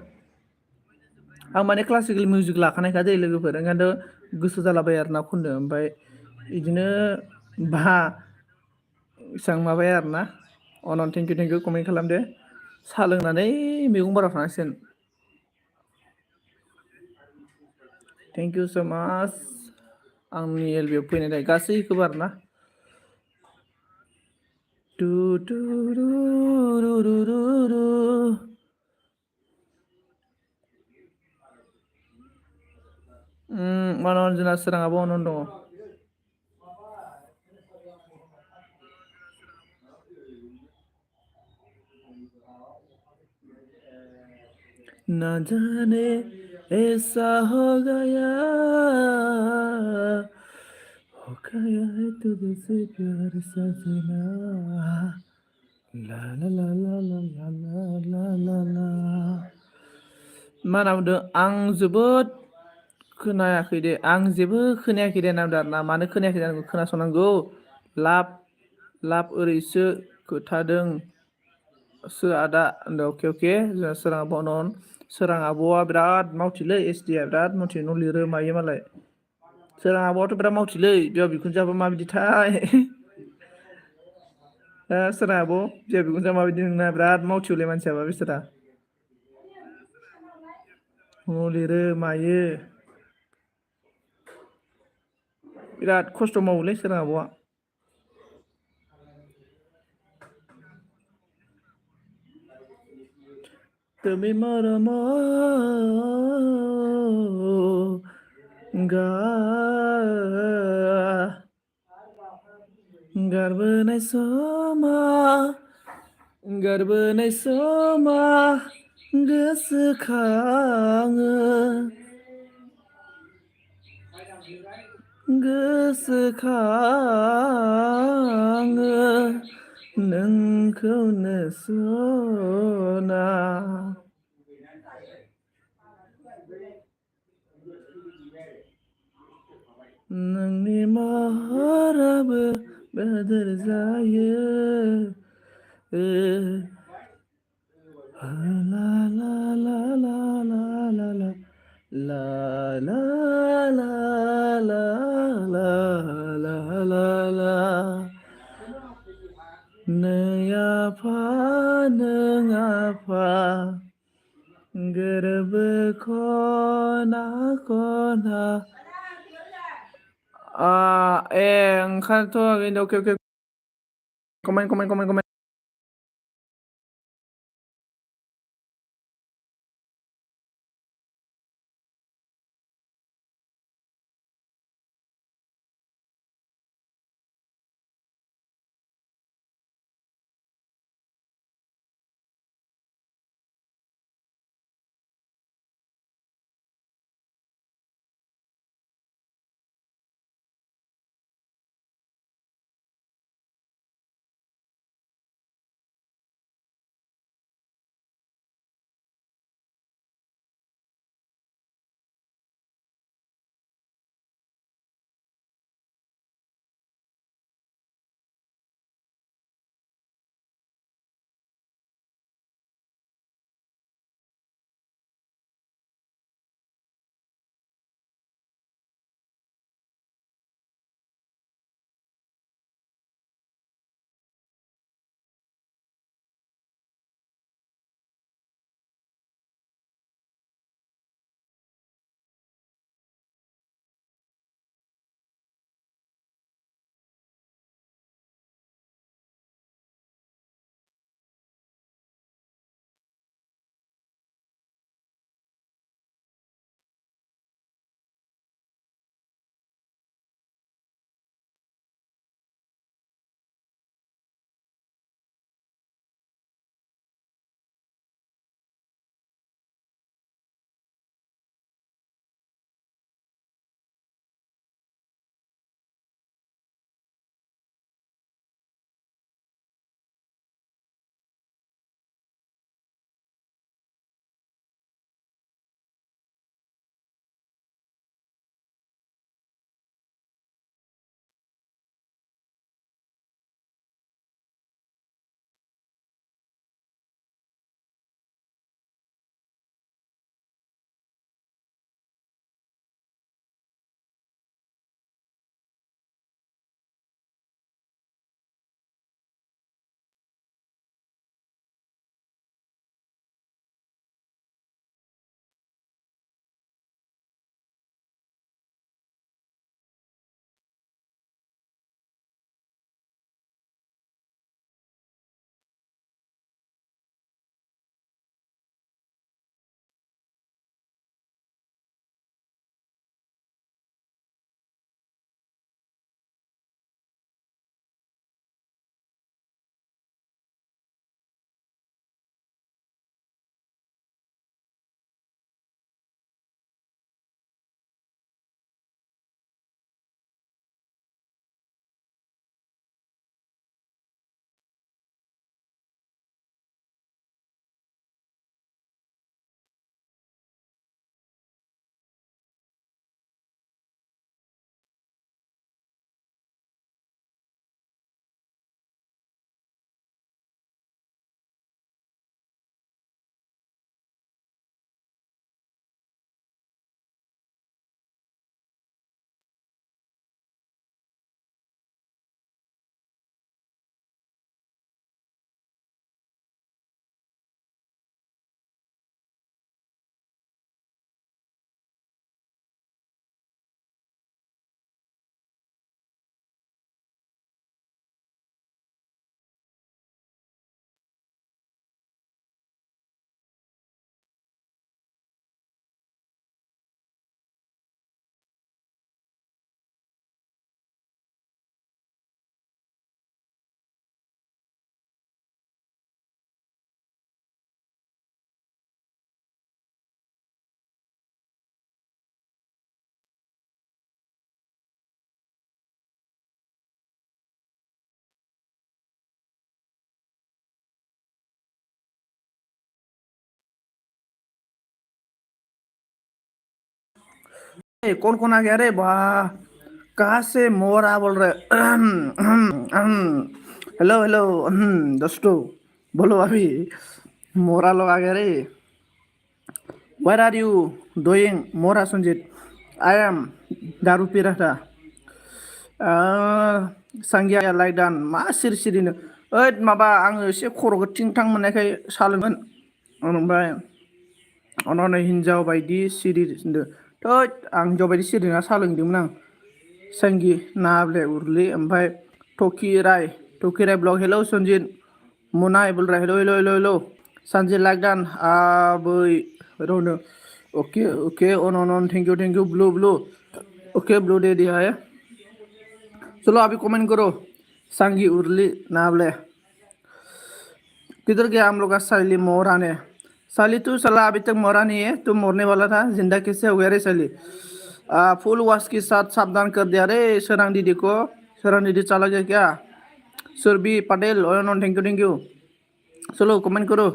आं माने क्लासिकेल मिउजिक लाखानायखा दै लोगोफोर ओंखायनोथ' गोसो जालाबायो आरोना खननो ओमफ्राय बिदिनो बा इसेबां माबाया आरोना थेंक इउ कमेन्ट खालामदो साहा लोंनानै मैगं बारा थांनांसिगोन थेंक इउ स' माच आंनि एलबियाव फैनाय थाखाय गासैखौबो आरोना टु टु रु रु रु रु रु जोंना सोराङाबो दङ ना जाने ऐसा हो गया है तुझसे प्यार सजना ला ला ला ला ला ला ला ला ला मा होनना बुंदों आं जोबोद खोनायाखै दे आं जेबो खोनायाखै दे नामदो आरोना मानो खोनायाखै जानांगौ खोनासंनांगौ लाब लाब ओरैसो खोथादों सो आदा होनदों अके जोंहा सोरां आब' सोरां आब'आ बिराद मावथिलै एसडिया बिराद मावथि न' लिरो मायो मालाय सोरां आब'आथ' बिराद मावथिलै बिहाव बिखुनजोआबो माबायदिथाय सोरां आब' बिहाव बिखुनजोआ माबायदि नोंना बिराद मावथिलै मानसियाबो बिसोरा न' लिरो मायो बिराद खस्थ' मावोलै सोरां आब'आ তুমি मरम गारबोनाय समा गोसोखाङो नोंखौनो सना नोंनि महराबो बेदर जायो ला ला ला ला ला ला ला ला ला ला ला ला ला ला ला नै आफा नों आफा गोरबो खना खना ओंखारथ' अके कमेन्ट कौन आ गया रे वाह कहाँ से मोरा बोल रहे हेलो हेलो दोस्तों बोलो अभी मोरा लोग आ गया रे Where are you doing Mora Sunjit I am दारू पी रहा था सांगिया लाइदान मा सिरि सिरिनो ओइ माबा आङो एसे खर'खौ थिं थां मोननायखाय सालोंगोन ओमफ्राय अन'नै हिनजाव बायदि सिरि होनदो थोद आं हिनजाव बायदि सिरि नङा सा लोंदोंमोन आं संगी नाब्ले उरली ओमफ्राय टकी राय ब्लग हेलौ सन्जित मुनाय बोल रहा hello hello hello hello Sanjay लाइदान आबै रोनो okay okay on thank you blue blue okay blue दे दिया है चलो अभी कमेंट करो संगी उरली नाब्ले किधर गया हम लोग का साली मोरा ने साली तू साला अभी तक मरा नहीं है तू मरने वाला था जिंदा कैसे हो गया रे साली फुल वॉश के साथ सावधान कर दिया रे सरंग दीदी को सरंग दीदी चला गया क्या सुरभि पटेल थैंक यू चलो कमेंट करो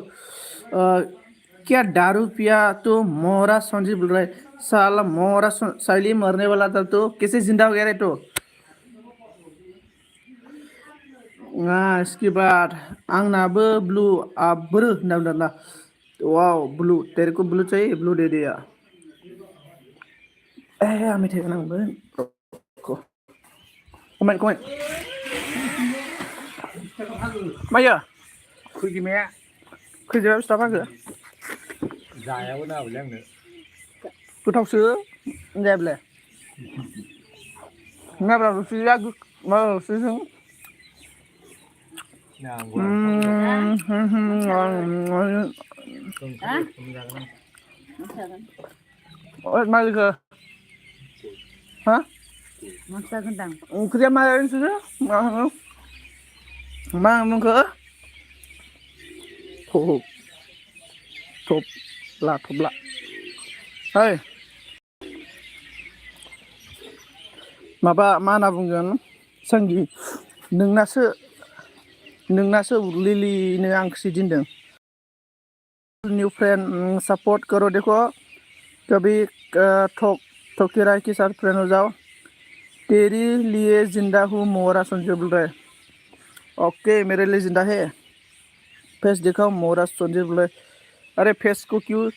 क्या दारू पिया तो मोहरा संजीव बोल रहा है साला मोहरा साली मरने वाला था तो कैसे जिंदा हो गया रे तो इसके बाद आंनाबो ब्लू आब्रो ना वाओ ब्लू तेरे को ब्लू चाहिए ब्लू दे दिया मेथाइ गोनांमोन कमेन्ट मायो खैजिमाया खैजिमा बिस थाखा जायाबो नाबोलै आंनो गोथावसो जायाब्ला नाब्रा रुसिया मा रुसिजों मालिकआ हा ओंख्रिया मा नोंसोरो मा होनो मा होनखो थबला है माबा मा होनना बुंगोन संगी नोंनासो लिलिनो आंखोसो दिनदों न्यू फ्रेंड सपोर्ट करो देखो कभी ठोकीराय के साथ फ्रेंड हो जाओ तेरी लिए जिंदा हूँ मोरा संजय बोल रहा है ओके मेरे लिए जिंदा है फेस दिखाओ मोरा संजय बोल रहा है अरे फेस को क्यों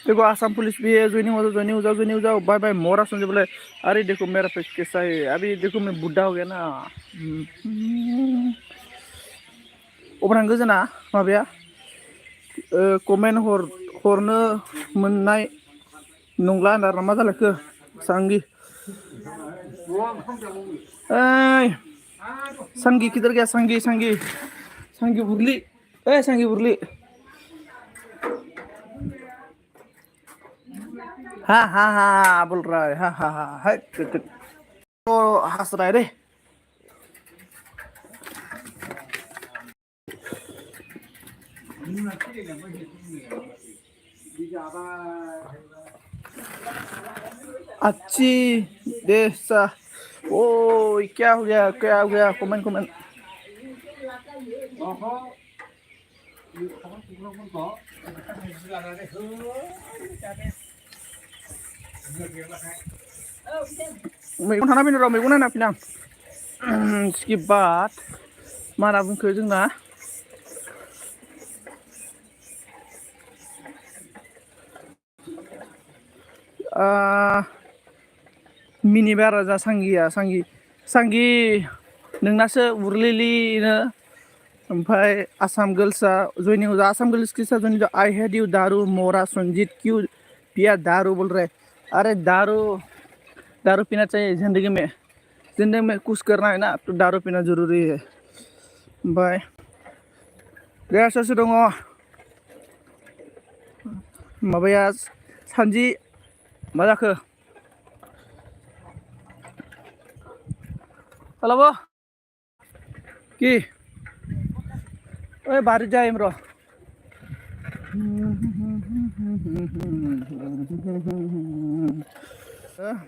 देखो आसाम पुलिस भी है ज्वाइनिंग हो जाओ बाय बाय मोरा संजय बोले अरे देखो मेरा फेस कैसा है अभी देखो मैं बुढ़ा हो गया ना अब्रां गोजोना माबाया कमेन्ट हरनो मोननाय नंला होनना मा जालायखो सांगी संगी किधर गया संगी बुरली संगी बुरली हाँ बोल रहा है हाँ तो हंस रहा है रे अच्छी देसा ओ क्या हो गया कमेंट मैगं थाना फैनो र' मैगं नायना फैनो आं इसके बाद मा होनना बुंखो जोंना मिनिबाय आरो जा सांगि नोंनासो उरलिलिनो ओमफ्राय आसाम गर्ल्सआ जयनिं हो आसाम गर्ल्स के साथ जयनिं आई हेड यू दारू मोरा संजीत क्यों पिया दारू बोल रहे अरे दारू पीना चाहिए जिंदगी में कुछ करना है ना तो दारू पीना जरूरी है ओमफ्राय दे सोर दङ माबाया सानजि मा जाखो हेलो कि बारि जायो र'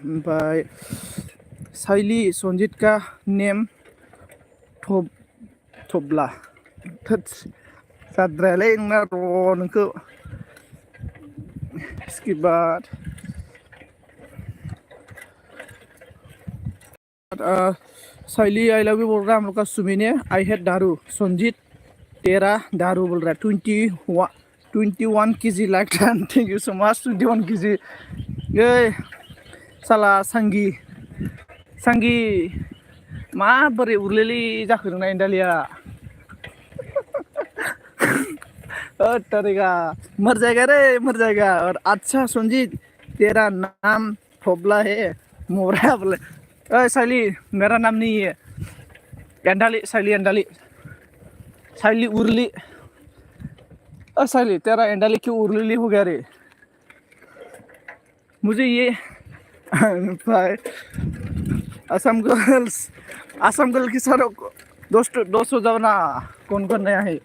ओमफ्राय साइली सन्जित का नेम थब्ला जाद्रायालै नोंना र' नोंखौ स्किबार साइली आई लव यू बोल रहा है हम लोग का सुमिने आई हेट दारू संजीत तेरा दारू बोल रहा है 21 kg like thank you so much 21 kg ये साला सांगी माबोरै उरलेलि जाखो नोंना एन्डालिया तरीका मर जाएगा और अच्छा संजीत तेरा नाम थोबला है मोरा बोले साइली मेरा नाम नहीं है एंडाली साइली उर्ली साइली तेरा एंडाली क्यों उर्ली हो गया रे मुझे ये भाई असम गर्ल की सारों को दोस्तों जाओ ना कौन नया है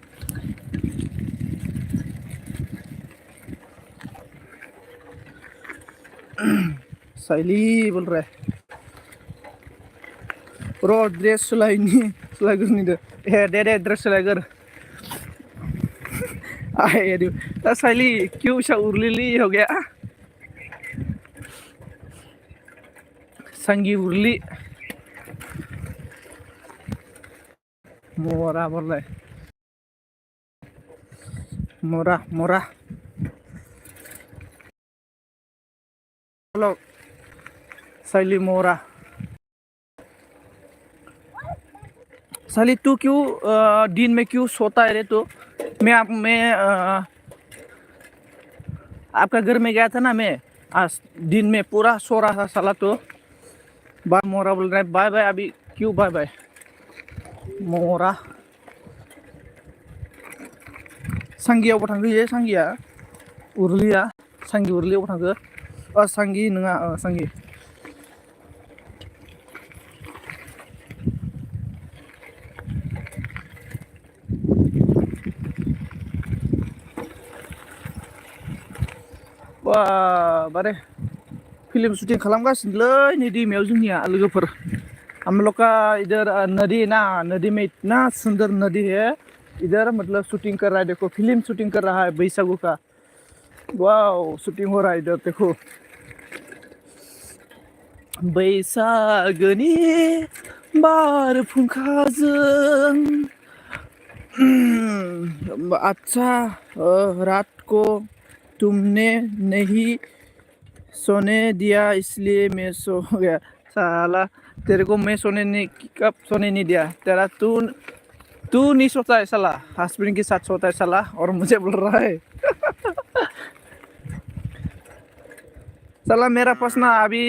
साइली बोल रहा है रो ड्रेस सुलाइगर नहीं दे ड्रेस सुलाइगर आए साइली क्यों सा उर्ली हो गया संगी उर्ली मोरा बोल रहा है मोरा हेलो साइली मोरा साली तू क्यों दिन में क्यों सोता है रे तो मैं आपका घर में गया था ना मैं आज दिन में पूरा सो रहा था साला तो बाय मोरा बोल रहा है बाय बाय अभी क्यों बाय बाय मोरा सांगिया थांखो ये सांगिया उर्लिया सांगी उर्लियाव थांखो सांगी नङा सांगी बारे फिल्म शूटिंग खालामगासिनोलै नै दैमायाव जोंनिया लोगोफोर हम लोग का इधर नदी में इतना सुंदर नदी है इधर मतलब शूटिंग कर रहा है देखो फिल्म शूटिंग कर रहा है बैसागु का वाओ शूटिंग हो रहा है इधर देखो बैसागोनि बार फुंखाजों अच्छा रात को तुमने नहीं सोने दिया इसलिए मैं सो गया साला तेरे को मैं कब सोने नहीं दिया तेरा तू नहीं सोता है साला हस्बैंड के साथ सोता है साला और मुझे बोल रहा है साला मेरा पास ना अभी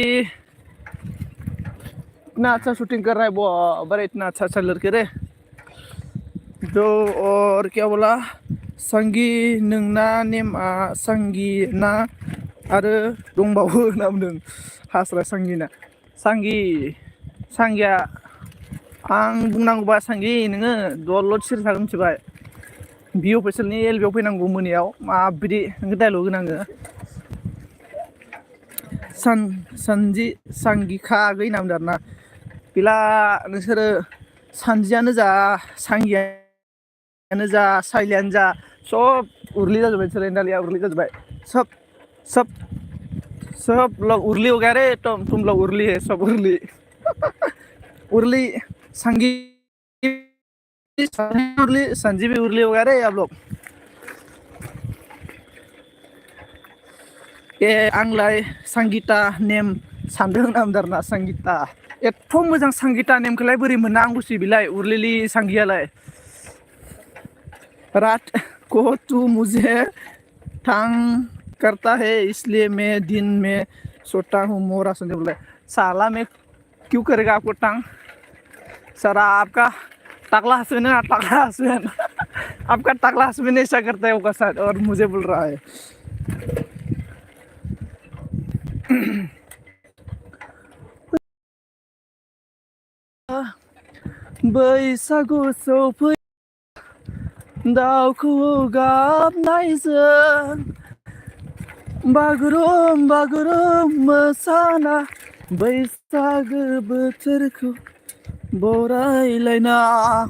इतना अच्छा शूटिंग कर रहा है वो बड़े इतना अच्छा लड़के रे जो और क्या बोला संगी नोंना नेमा संगी ना आरो दंबावो होनना बुंदों हास्रा सांगिना सांगिया आं बुंनांगौबा सांगि नोङो दलद सिरि थागोन मिथिबाय बि अफिसियेलनि एलबियाव फैनांगौ मोनायाव माबायदि नोङो डायलग होनांगो सांगिखा आगै होनना बुंदों आरोना गैला नोंसोरो सानजियानो जा सांगियानो जा साइलियानो जा सब उर्ली जाजोब्बाय नोंसोरो एन्डालिया उर्ली जाजोब्बाय सब लोग उर्ली हो गया रे तुम लोग उर्ली है सब उर्ली संगी संजी भी उर्ली हो गया रे आप लोग ये आंलाय संगीता नेम सानदों नामदारना संगीता एथ' मोजां संगीता नेमखौलाय बोरै मोनना आं बुसि बिलाय उर्लिलि संगियालाय रात को तू मुझे तंग करता है इसलिए मैं दिन में सोता हूँ मोरा संजय बोले साला मैं क्यों करेगा आपको तंग सारा आपका टकला हस्बैंड है टकला हस्बैंड आपका टकला हस्बैंड ऐसा करता है उसका साथ और मुझे बोल रहा है बैसागु सफै दाउखौ गाबनायजों बागुरुम बागुरुम मोसाना बैसागो बोथोरखौ बरायलायना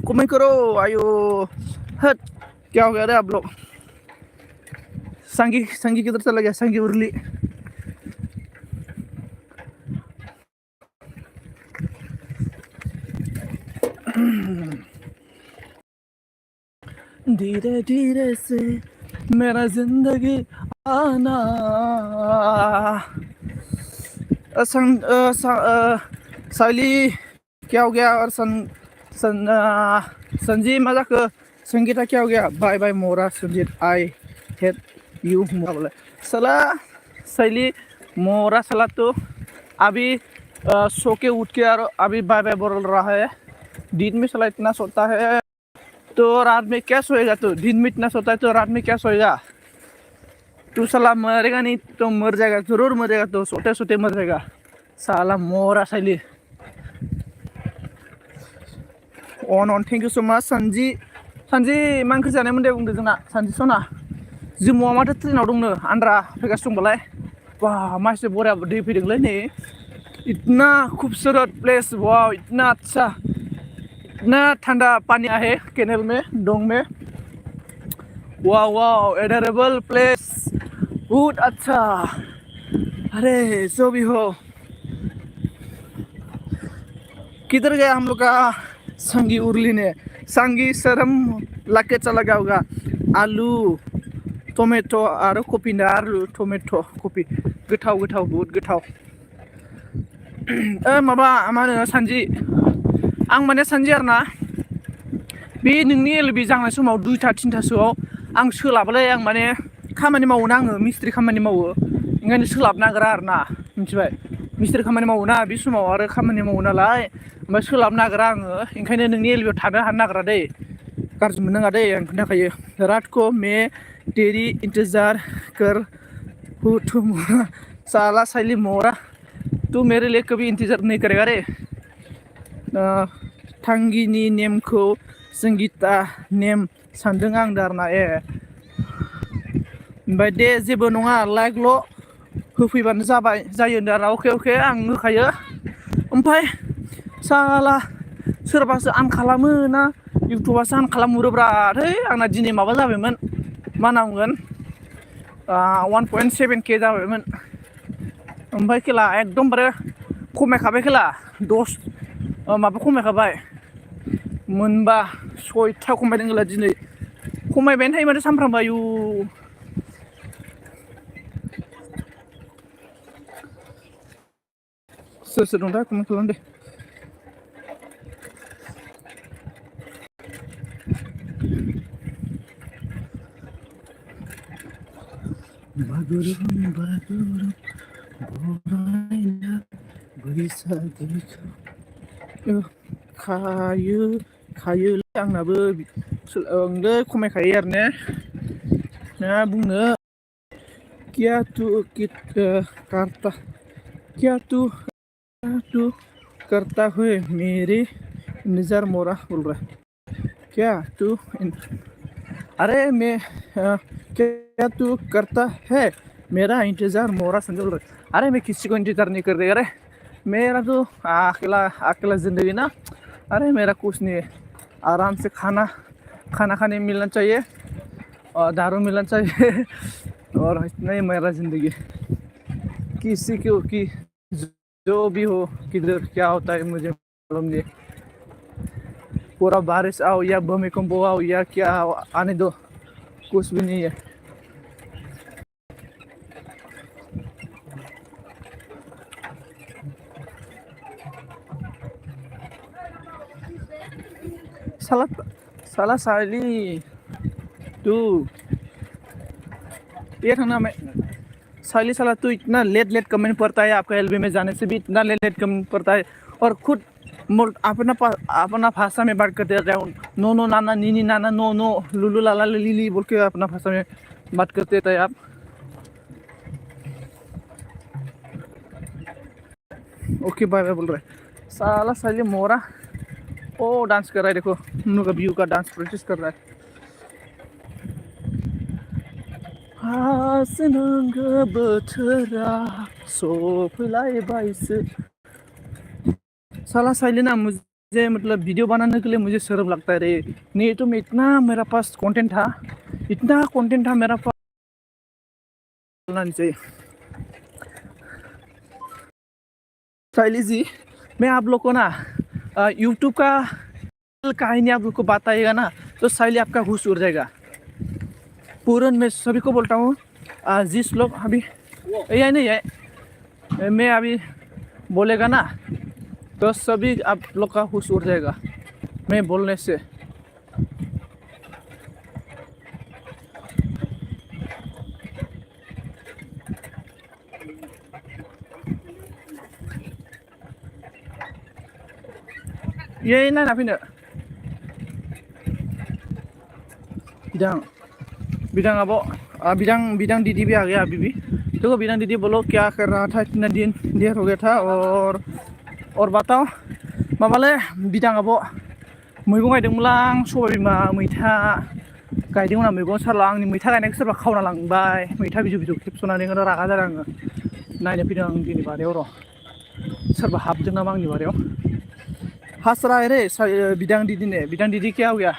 कमेंट करो आयो हट क्या हो गया रे आप लोग संगी संगी किधर चला गया संगी उर्ली धीरे धीरे से मेरा जिंदगी आना साली क्या हो गया और संजीत मजाक संगीता क्या हो गया बाय बाय मोरा संजीत आई हेट यू मोरा बोले सला शैली मोरा सला तो अभी सो के उठ के और अभी बाय बाय बोल रहा है दिन में सला इतना सोता है तो रात में क्या सोएगा तो दिन में इतना सोता है तो रात में क्या सोएगा तू साला मरेगा नहीं तो मर जाएगा जरूर मरेगा तो सोते सोते मर जाएगा साला मोरा शैली on thank you so much Sanji मा ओंख्रि जानायमोन दे बुंदो जोंना सानजि सना जिमुआ माथो ट्रेनाव दंनो आन्द्रा फैगासिनो दंबालाय बा मासे बरिया दै फैदोंलै नै इतना खूबसूरत प्लेस वाओ इतना अच्छा इतना ठंडा पानी है कैनल में डोंग में वाओ वाओ एडोरेबल प्लेस बहुत अच्छा अरे जो भी हो किधर गया हम लोग का संगी उर्ली ने संगी शर्म लाके चला गया होगा आलू टमेटो और कॉफी ना आलू टमेटो कॉफी गोथाव गोथाव बहुत गोथाव माबा मा होनो सानजि आं माने सानजि आरोना बे नोंनि एलबि जांनाय समाव 2टा 3टासोआव आं सोलाबलाय आं माने खामानि मावोना आङो मिस्ट्रि खामानि मावो ओंखायनो सोलाब नागिरा आरोना मिथिबाय मिस्ट्रि खामानि मावोना बे समाव आरो खामानि मावो नालाय ओमफ्राय सोलाब नागिरा आङो ओंखायनो नोंनि एलबियाव थानो हानो नागिरा दै गाज्रि मोननाङा दै आं खोन्थाखायो रात को मैं तेरी इंतजार कर हूँ तुम साला साइली मोरा तू मेरे लिए कभी इंतजार नहीं करेगा रे थांगिनि नेमखौ संगीता नेम सानदों आं दारना ओमफ्राय दे जेबो नङा लाइकल' होफैबानो जाबाय जायो दारना अके आं होखायो ओमफ्राय साला सोरबासो आन खालामो ना इउटुबासो आन खालामहरोब्रा है आंना दिनै माबा जाबायमोन मा नांगोन 1.7K जाबायमोन ओमफ्राय खेला एकदमबारे खमायखाबाय खेला 10 माबा खमायखाबाय मोनबा 6था खमायदों खेला दिनै खमायबायानो थायो माथो सानफ्रामबो आयु सोर दं दा कमेन्ट खालाम दे बागुरुम बागुरुम बरायना बैसागोखौ खायोलै आंनाबो ओंलै खमायखायो आरो ने मा बुंनो क्या तू करता है मेरे इंतजार मोरा बोल रहा है क्या तू अरे मैं क्या तू करता है मेरा इंतजार मोरा संजय बोल रहा है अरे मैं किसी को इंतजार नहीं कर रही अरे मेरा तो अकेला जिंदगी ना अरे मेरा कुछ नहीं है आराम से खाना खाने मिलना चाहिए और दारू मिलना चाहिए और इतना ही मेरा जिंदगी किसी को कि जो भी हो किधर क्या होता है मुझे मालूम नहीं पूरा बारिश आओ या भूमिकंप आओ या क्या आने दो कुछ भी नहीं है साला साली तू ये था ना मैं साली साला तू इतना लेट कमेंट पड़ता है आपका एलबी में जाने से भी इतना लेट कमेंट पड़ता है और खुद अपना भाषा में बात करते रहते हैं नो नाना नीनी नाना नो लुलू लाला लिली बोल के अपना भाषा में बात करते रहते हैं आप ओके बाय बाय बोल रहे साला साली मोरा ओ डांस कर रहा है देखो हम लोग का व्यू का डांस प्रैक्टिस कर रहा है senangga bothोरा सफैलायबायसो साला साइलेंट ना मुझे मतलब वीडियो बनाने के लिए मुझे शर्म लगता है रे नहीं तो मैं इतना मेरा पास कंटेंट था मेरा पास बोलना नहीं चाहिए साइली जी मैं आप लोग को ना यूट्यूब का कहानी आप लोग को बताएगा ना तो साइली आपका होश उड़ जाएगा पूरन मैं सभी को बोलता हूँ जिस लोग अभी यही नहीं है मैं अभी बोलेगा ना तो सभी आप लोग का होश उड़ जाएगा मैं बोलने से यही ना फिर बिदांग अब बिदांग दीदी भी आ गया अभी भी देखो बिदांग दीदी बोलो क्या कर रहा था इतना दिन देर हो गया था और बताओ माबाले बिदांग अब मैगं गायदोंमोनलां सबाय बिमा मैथा गायदोंमोन आं मैगं सारला आंनि मैथा गायनायखौ सोरबा खावना लांबाय मैथा बिजौ खेबस'नानै रागा जादों आङो नायनो फैदों आं दिनै बारियाव र' सोरबा हाबदों नामा आंनि बारियाव हंस रहा है रे बिदांग दीदी क्या हो गया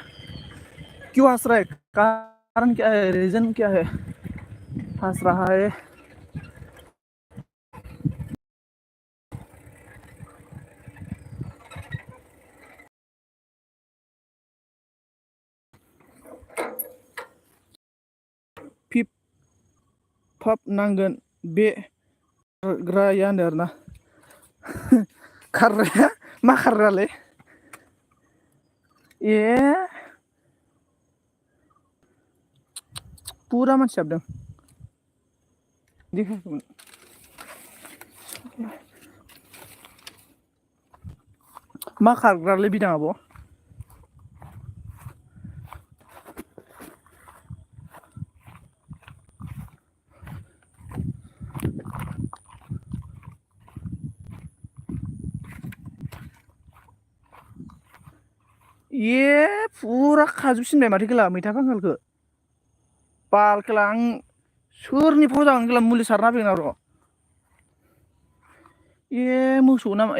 क्यों हंस रहा है कारण क्या है रीजन क्या है हंस रहा है पिप पाप नांगोन बे खारग्रायानो आरोना खारग्राया मा खारग्रालै पूरा मानसि हाबदों मा खारग्रालै बिदां आब' पूरा खाजोबसिनबाय माथो गेला मैथा बांगालखौ बालखेला आं सोरनि फाव जागोन गेला मुलि सारना होफैगोन र' मोसौ नामा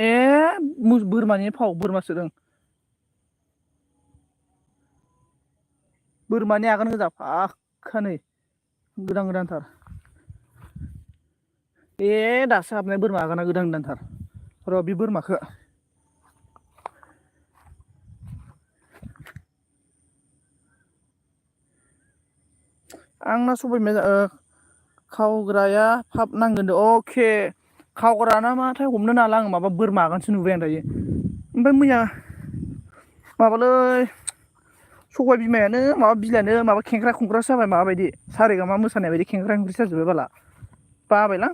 बोरमानि फाव बोरमा सोदों बोरमानि आगान गोजा फाखानै गोदानथार दासो हाबनाय बोरमा आगाना गोदानथार र' बे बोरमाखौ आंना सबाय खावग्राया फाप नांगोन अके खावग्रा ना माथाय हमनो नाला आं माबा बोरमा आगानसो नुबाय आं दायो ओमफ्राय मैया माबालै सबाय बिमायानो माबा बिलाइयानो माबा खेंख्रा खुंख्रासो जाबाय माबा बायदि सारेगामा मोसानाय बायदि खेंख्रा खुंख्रि जाजोब्बाय बाला बाबायलां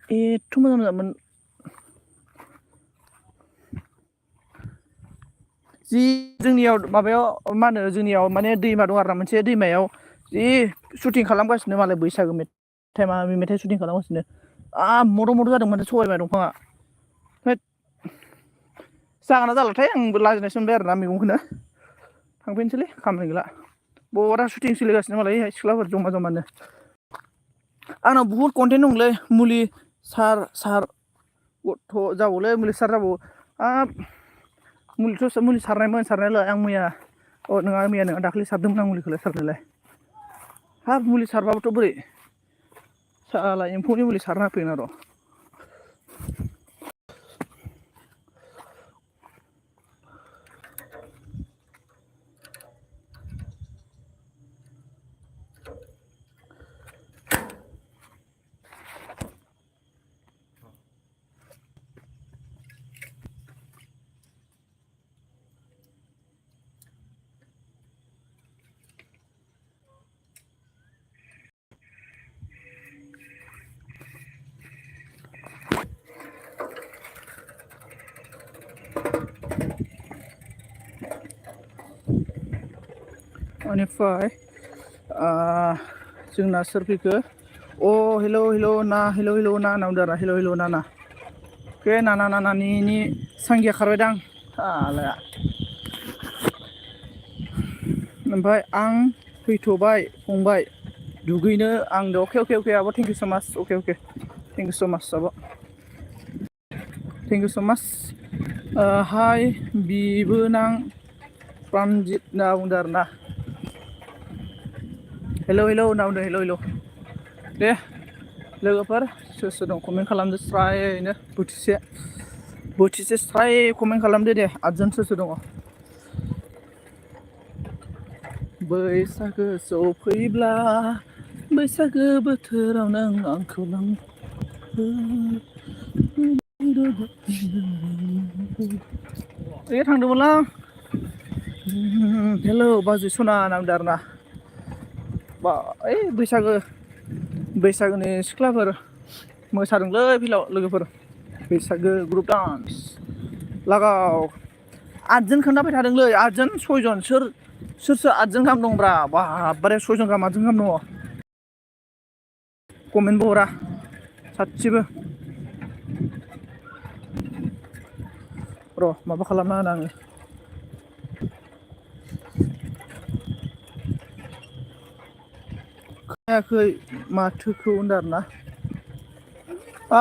एथ' मोजांमोन जि जोंनियाव माबायाव मा होनो जोंनियाव माने दैमा दं आरोना मोनसे दैमायाव जि शुटिं खालामगासिनो मालाय बैसागो मेथाइ माबा मेथाइ शुटिं खालामगासिनो मद' जादोंमोन सबाय बिमा दंफाङा जागोन ना जालाथाय आंबो लाजिनायसो मोनबाय आरोना मैगंखौनो थांफिनसैलै खामानि गैला बरा शुटिं सोलिगासिनो मालाय सिख्लाफोर जमानो आंनाव बुहुद कन्टेन्ट दंलै मुलि सार गथ' जाबावलै मुलि सार जाबावो मुलि सारनायालाय आं मैया नङा दाख्लै सारदोंमोन आं मुलिखौलाय सारनायालाय मुलि सारबाबोथ' बोरै साला एम्फौनि मुलि सारना होफैगोन र' बेनिफ्राय जोंना सोर फैखो हेल' ना होनना बुंदों आरो हेल' ना बे नानि सांगिया खारबायदां सालाया ओमफ्राय आं फैथ'बाय फंबाय दुगैनो आं दे अके आब' थेंक इउ स' माच अके थेंक इउ स' माच आब' थेंक इउ स' माच हाय बिबोनां प्रानजित होनना बुंदों आरो ना हेल' होनना बुंदों हेल' दे लोगोफोर सोर दं कमेन्ट खालामदो स्रायनो बोथिसे स्राय कमेन्ट खालामदो दे 8 जन सोर दङ बैसागो सफैब्ला बैसागो बोथोराव नों आंखौ थांदोंमोनलां हेल' बाजै सना नांदों आरो ना ओइ बैसागोनि सिख्लाफोर मोसादोंलै फिल्डआव लोगोफोर बैसागो ग्रुप डान्स लागाव 8 जन खोन्थाबाय थादोंलै 8 जन 6 जन सोर 8 जन गाहाम दंब्रा बारे 6 जन गाहाम 8 जन गाहाम दङ कमेन्टबो हरा सासेबो र' माबा खालामना होनो आङो खोनायाखै माथोखौ होनदों आरो ना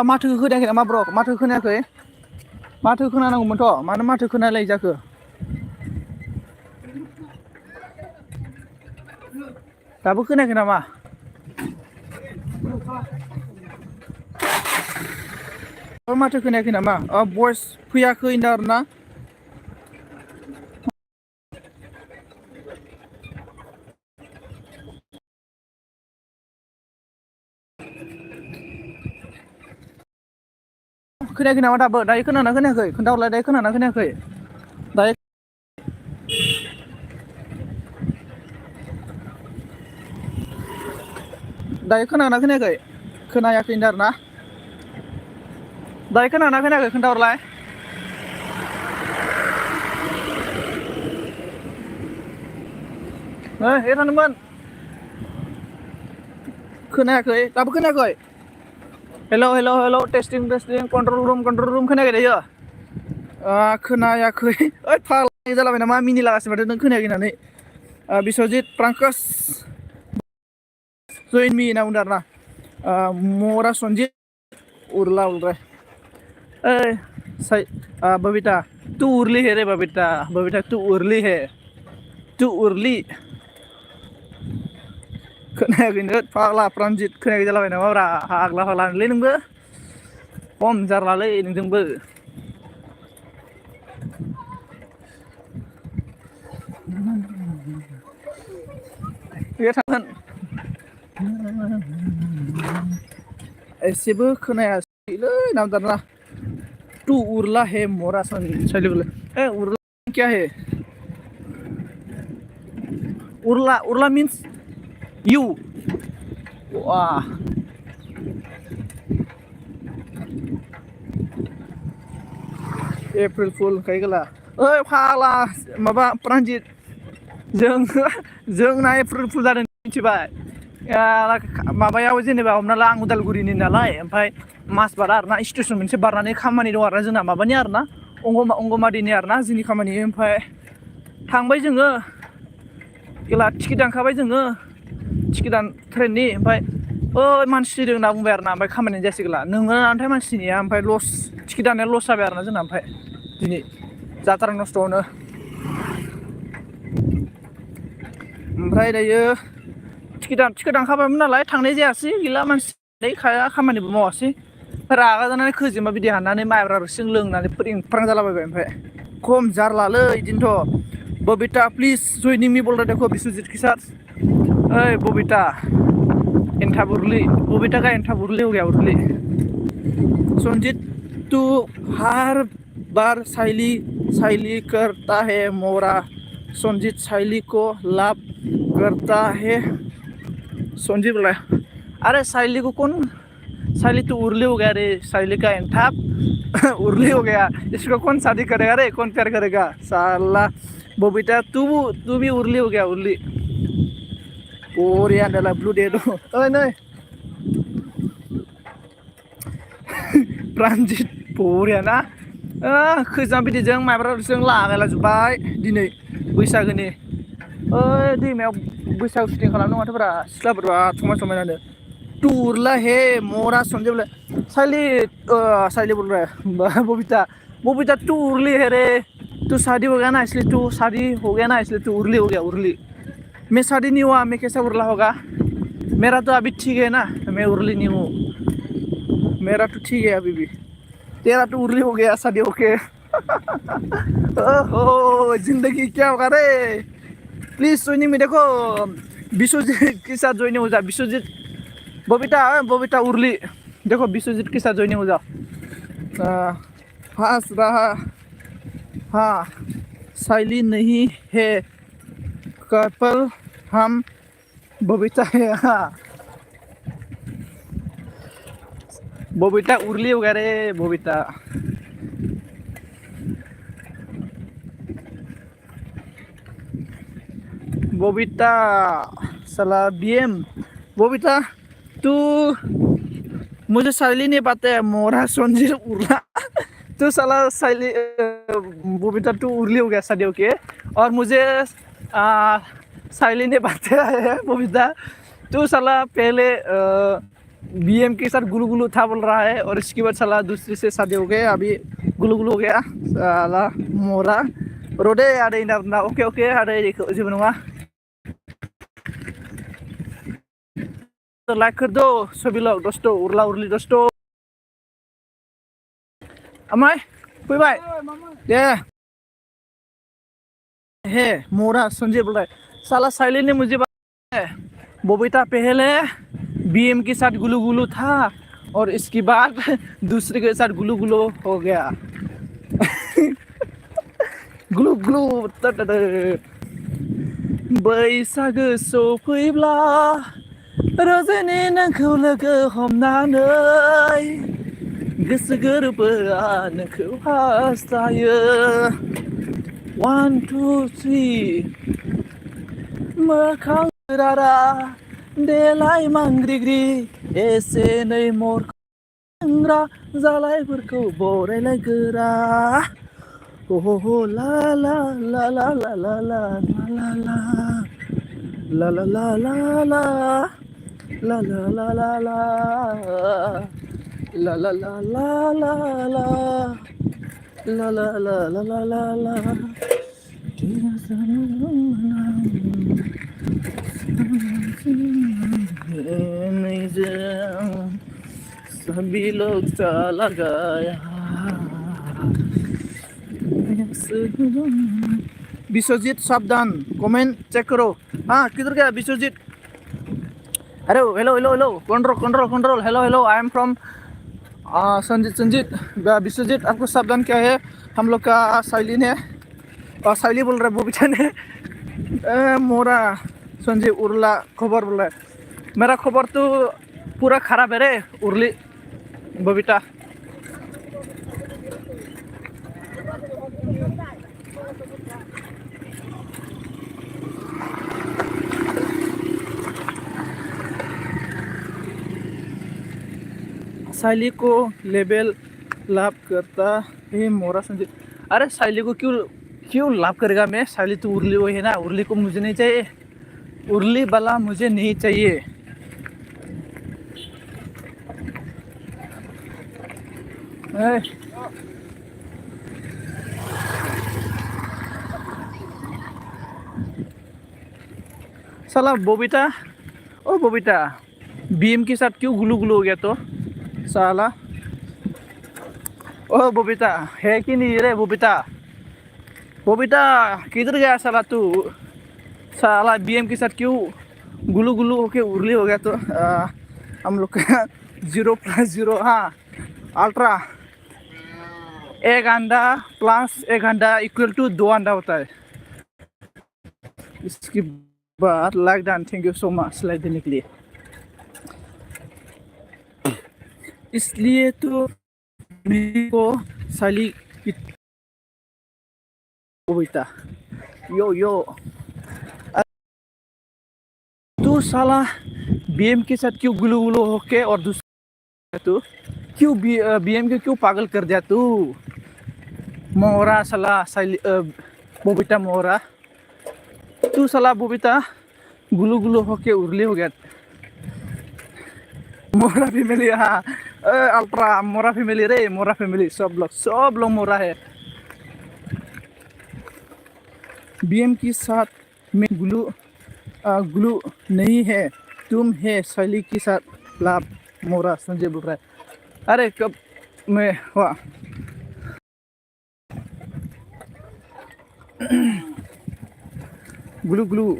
माथोखौ खोनायाखै नामा ब्र माथोखौ खोनायाखै माथो खोनानांगौमोनथ' मानो माथो खोनालायै जाखो दाबो खोनायाखै नामा माथो खोनायाखै नामा भइस फैयाखै होनदों आरो ना खोनायाखै नामा दाबो दायो खोनाना खोनायाखै खोन्थाहरलाय दायो खोनाना खोनायाखै दायो खोनाना खोनायाखै खोनायाखै होनदों आरो ना दायो खोनाना खोनायाखै खोन्थाहरलाय हे थांदोंमोन खोनायाखै दाबो खोनायाखै हेल' टेस्टिं कन्ट्रल रुम खोनायाखै दायो खोनायाखै ओइ फाग्ला जालाबाय नामा मिनिलागासिनो माथो नों खोनायाखै होननानै बिस्वजित प्रांकस जयन मी होनना बुंदों आरो ना मरा सन्जित उरला उलराय ओइ बबिता तू उरली है रे बबिता तू उरली है तू उरली खोनायाखैनो फाग्ला प्रानजित खोनायाखै जालाबाय नामाब्रा फाग्ला नोंलै नोंबो खम जारलालै नोंजोंबो बे थांगोन एसेबो खोनायासैलै नामदारना तू उरला है मोरा साइलेबल उरला क्या है उरला मीन्स यू वाह एप्रिल फुल खायगोला ओइ फाग्ला माबा प्रानजित जोंना एप्रिल फुल जादों मिथिबाय माबायाव जेनेबा हमना ला आं उदालगुरिनि नालाय ओमफ्राय मासबारा आरोना स्टेसन मोनसे बारनानै खामानि दं आरोना जोंना माबानि आरोना अंगमादिनि आरोना जोंनि खामानि ओमफ्राय थांबाय जोङो गेला टिकेट दानखाबाय जोङो ट्रेननि ओमफ्राय ओइ मानसि थैदों होनना बुंबाय आरोना ओमफ्राय खामानियानो जायासै गैला नोङो नाथाय मानसिनिया ओमफ्राय लस टिकेट दाननाया लस जाबाय आरोना जोंना ओमफ्राय दिनै जाथारा नस्थ'आवनो ओमफ्राय दायो टिकेट दानखाबायमोन नालाय थांनाय जायासै गैला मानसि खाया खामानिबो मावासै रागा जानानै खोजेमा बिदै हाननानै माइब्रा रोसिजों लोंनानै फोरिंफ्रां जालाबायबाय ओमफ्राय खम जारलालै बिदिनोथ' बबिता प्लिज जयनिं मी बोल रहा देखो विश्वजीत के साथ ओए बबिता एंठा बुरली बबिता का एंठा बुरली हो गया उरली संजीत तू हर बार साइली करता है मोरा संजीत साइली को लाभ करता है संजीत बोला अरे साइली को कौन साइली तो उर्ली हो गया रे साइली का एंठा उर्ली हो गया इसको कौन शादी करेगा रे कौन प्यार करेगा साला बबिता तू भी उर्ली हो गया उर्ली Korea adalah blue deh tuh. Oh ini Pranjit Korea ना खोजा बिदैजों माइब्रा रोसिजों लागायला जोब्बाय दिनै बैसागोनि ओइ दैमायाव बैसागु सुटिं खालामनो माथोफोरा सिख्लाफोरा समाय समायनानो टूरला हे मोरा संजय बोले साइली साइली बोल रहा है बबीता बबीता तू उर्ली है रे तू शादी हो गया ना इसलिए तू शादी हो गया ना इसलिए तू उर्ली हो गया उर्ली मैं शादी नहीं हुआ मैं कैसा उर्ला होगा मेरा तो अभी ठीक है ना मैं उर्ली नहीं हूँ मेरा तो ठीक है अभी भी तेरा तो उर्ली हो गया शादी होके ओहो जिंदगी क्या होगा रे प्लीज ज्वाइनिंग में देखो विश्वजीत के साथ ज्वाइनिंग हो जा विश्वजीत बबीता उर्ली देखो विश्वजीत के साथ ज्वाइनिंग हो जाओ हंस रहा हाँ साइली नहीं है कपल हम बबीता है हाँ बबीता उर्ली हो गया रे बबीता बबीता साला बीएम बबीता तू मुझे साइली नहीं पाते है मोरा संजय उर्ला तू साला साइली बबीता तू उर्ली हो गया शादी के और मुझे साइली नहीं पाते है बबीता तू साला पहले बीएम के साथ गुलू गुलू था बोल रहा है और इसके बाद साला दूसरी से शादी हो गया अभी गुलू गुलू हो गया साला मोरा रोडे ada इंदा ओके ओके ada जेबो नङा तो लाइक कर दो सभी लोग दोस्तों उर्ला उर्ली दोस्तों अमाय फैबाय दे हे मोरा संजय बोल रहा है साला साइली ने मुझे बबीता पहले बीएम के साथ गुलू गुलू था और इसके बाद दूसरे के साथ गुलू गुलू हो गया गुलू गुलू बैसागो सफैब्ला रजनी नोंखौ लोगो हमनानै गोसो गोरबोआ नोंखौ हास्थायो 1 2 3 मोखां रारा देलाय मांग्रिग्रि एसे नै मरखंग्रा जालायफोरखौ बरायलाय गोरा ओहो ला ला ला ला ला ला ला ला ला ला ला ला ला ला la la la la la la la la la la la la la la la la la la सभी लोग चला गया विश्वजीत सावधान कमेंट चेक करो हाँ किधर गया विश्वजीत अरे hello hello hello control control control hello hello I am from Sanjit Vishwajit आपको सावधान क्या है हम लोग का साइली ने और साइली बोल रहा है बबीता ने मोरा संजय उर्ला खबर बोल रहा है मेरा खबर तो पूरा खराब है रे उर्ली बबीता साइली को लेबल लाभ करता है मोरा संजय अरे साइली को क्यों लाभ करेगा मैं साइली तो उर्ली वो है ना उर्ली को मुझे नहीं चाहिए उर्ली वाला मुझे नहीं चाहिए साला बबीता ओ बबीता बीएम के साथ क्यों गुलू गुलू हो गया तो साला ओ बबीता है कि नहीं रे बबीता बबीता किधर गया साला तू साला बीएम के साथ क्यों गुलू गुलू होके उर्ली हो गया तो हम लोग का 0+0 हाँ अल्ट्रा एक अंडा प्लस एक अंडा इक्वल टू 2 अंडा होता है इसके बाद like Don thank you so much like देने के लिए इसलिए तो मेरे को साली बबीता यो यो तू साला बीएम के साथ क्यों गुलू गुलू होके और दूसरा तू क्यों बीएम के क्यों पागल कर दिया तू मोरा साला साली बबीता मोरा तू साला बबीता गुलू गुलू होके उर्ली हो गया मोरा फैमिली। हाँ अल्ट्रा मोरा फैमिली रे, मोरा फैमिली सब लोग मोरा है। बीएम के साथ में ग्लू नहीं है, तुम है शैली के साथ लाभ, मोरा संजय बोल रहा है। अरे कब मैं हुआ ग्लू ग्लू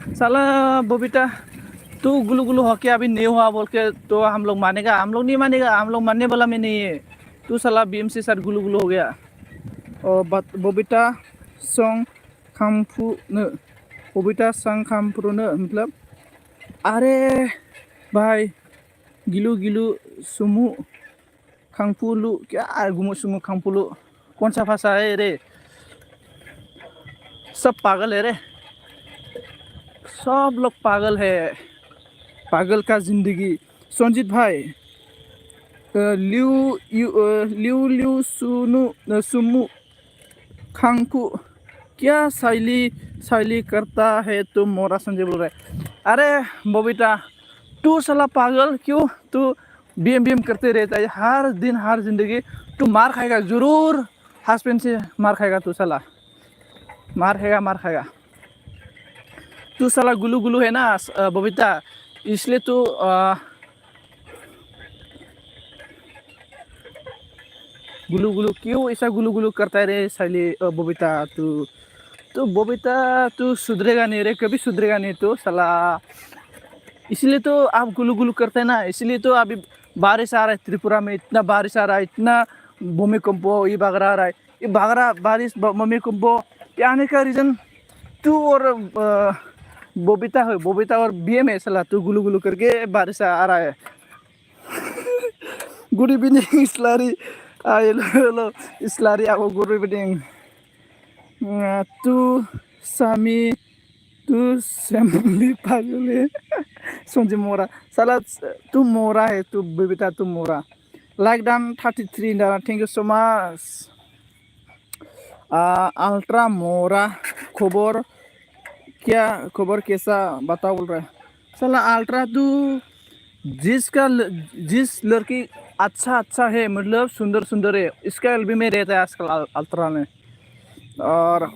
साला बबीता तू ग्लू ग्लू होके अभी नहीं हुआ बोल के तो हम लोग मानेगा? हम लोग नहीं मानेगा, हम लोग मानने वाला में नहीं है। तू साला बीएम से साथ ग्लू ग्लू हो गया। और बबीता सॉन्ग बबीता संग खामफ्रुनो मतलब अरे भाई गिलू गिलू सुमु खांगफुलु क्या गुमु सुमु खांगफुलु कौन सा भाषा है रे? सब पागल है रे, सब लोग पागल है, पागल का जिंदगी। संजीत भाई लिउ सुमु खांगफु क्या शैली करता है तुम, मोरा संजय बोल रहा है। अरे बबीता तू साला पागल क्यों, तू बीएम करते रहता है हर दिन हर जिंदगी। तू मार खाएगा जरूर, हस्बैंड से मार खाएगा तू साला, मार खाएगा। तू साला गुलू गुलू है ना बबीता, इसलिए तू गुलू गुलू क्यों ऐसा गुलू गुलू करता है रे शैली बबीता। तो बबीता तू सुधरेगा नहीं रे, कभी सुधरेगा नहीं तू साला, इसलिए तो आप गुलू गुलू करते हैं ना, इसलिए तो अभी बारिश आ रहा है त्रिपुरा में, इतना बारिश आ रहा है, इतना भूमिकंप ये बागरा आ रहा है। ये बागरा बारिश भूमिकंप ये आने का रीज़न तू और बबीता है, बबीता और बीएम है साला। तू गुलू गुलू करके बारिश आ रहा है। Good evening Islary, hello Islary आपको गुड इवनिंग। तू सामी तू सैमली पागल है संजय मोरा साला, तू मोरा है, तू बबीता तू मोरा। लाइक डान 33 डाला, thank you so much. Ultra मोरा खबर क्या, खबर कैसा बताओ बोल रहा है साला अल्ट्रा। तू जिस लड़की अच्छा है मतलब सुंदर है, इसका एल्बम में रहता है आजकल अल्ट्रा में। और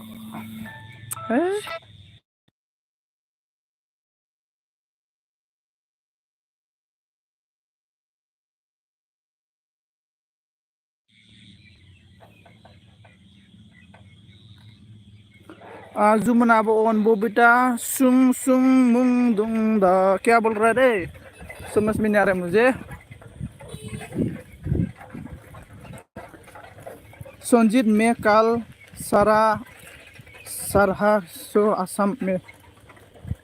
जुमन अब ओन बबीता सुंग मुंग दुंग दा क्या बोल रहा है रे, समझ में नहीं आ रहा है मुझे। संजीत में कल सरहा सो असम में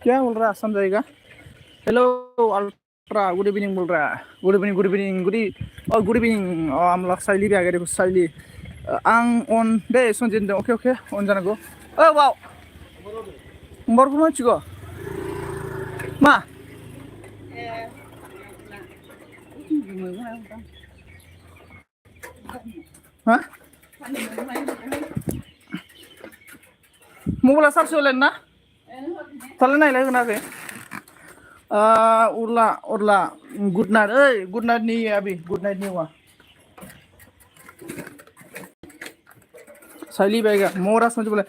क्या बोल रहा है, असम जाएगा। हेलो अल्ट्रा गुड इवनिंग बोल रहा है, गुड इवनिंग और गुड इवनिंग हम लोग शैली भी आ गए शैली आं on Day Sanjeet okay on जानांगौ। वाव नम्बरखौ मिथिगौ मा हा मबाइला चार्ज होलाय ना थालाय नायलाय होनाखै। उरला गुड नाइट ओइ गुड नाइट नहीं अभी गुड नाइट नहीं हुआ। शैली बैगा मोरा समझ बोला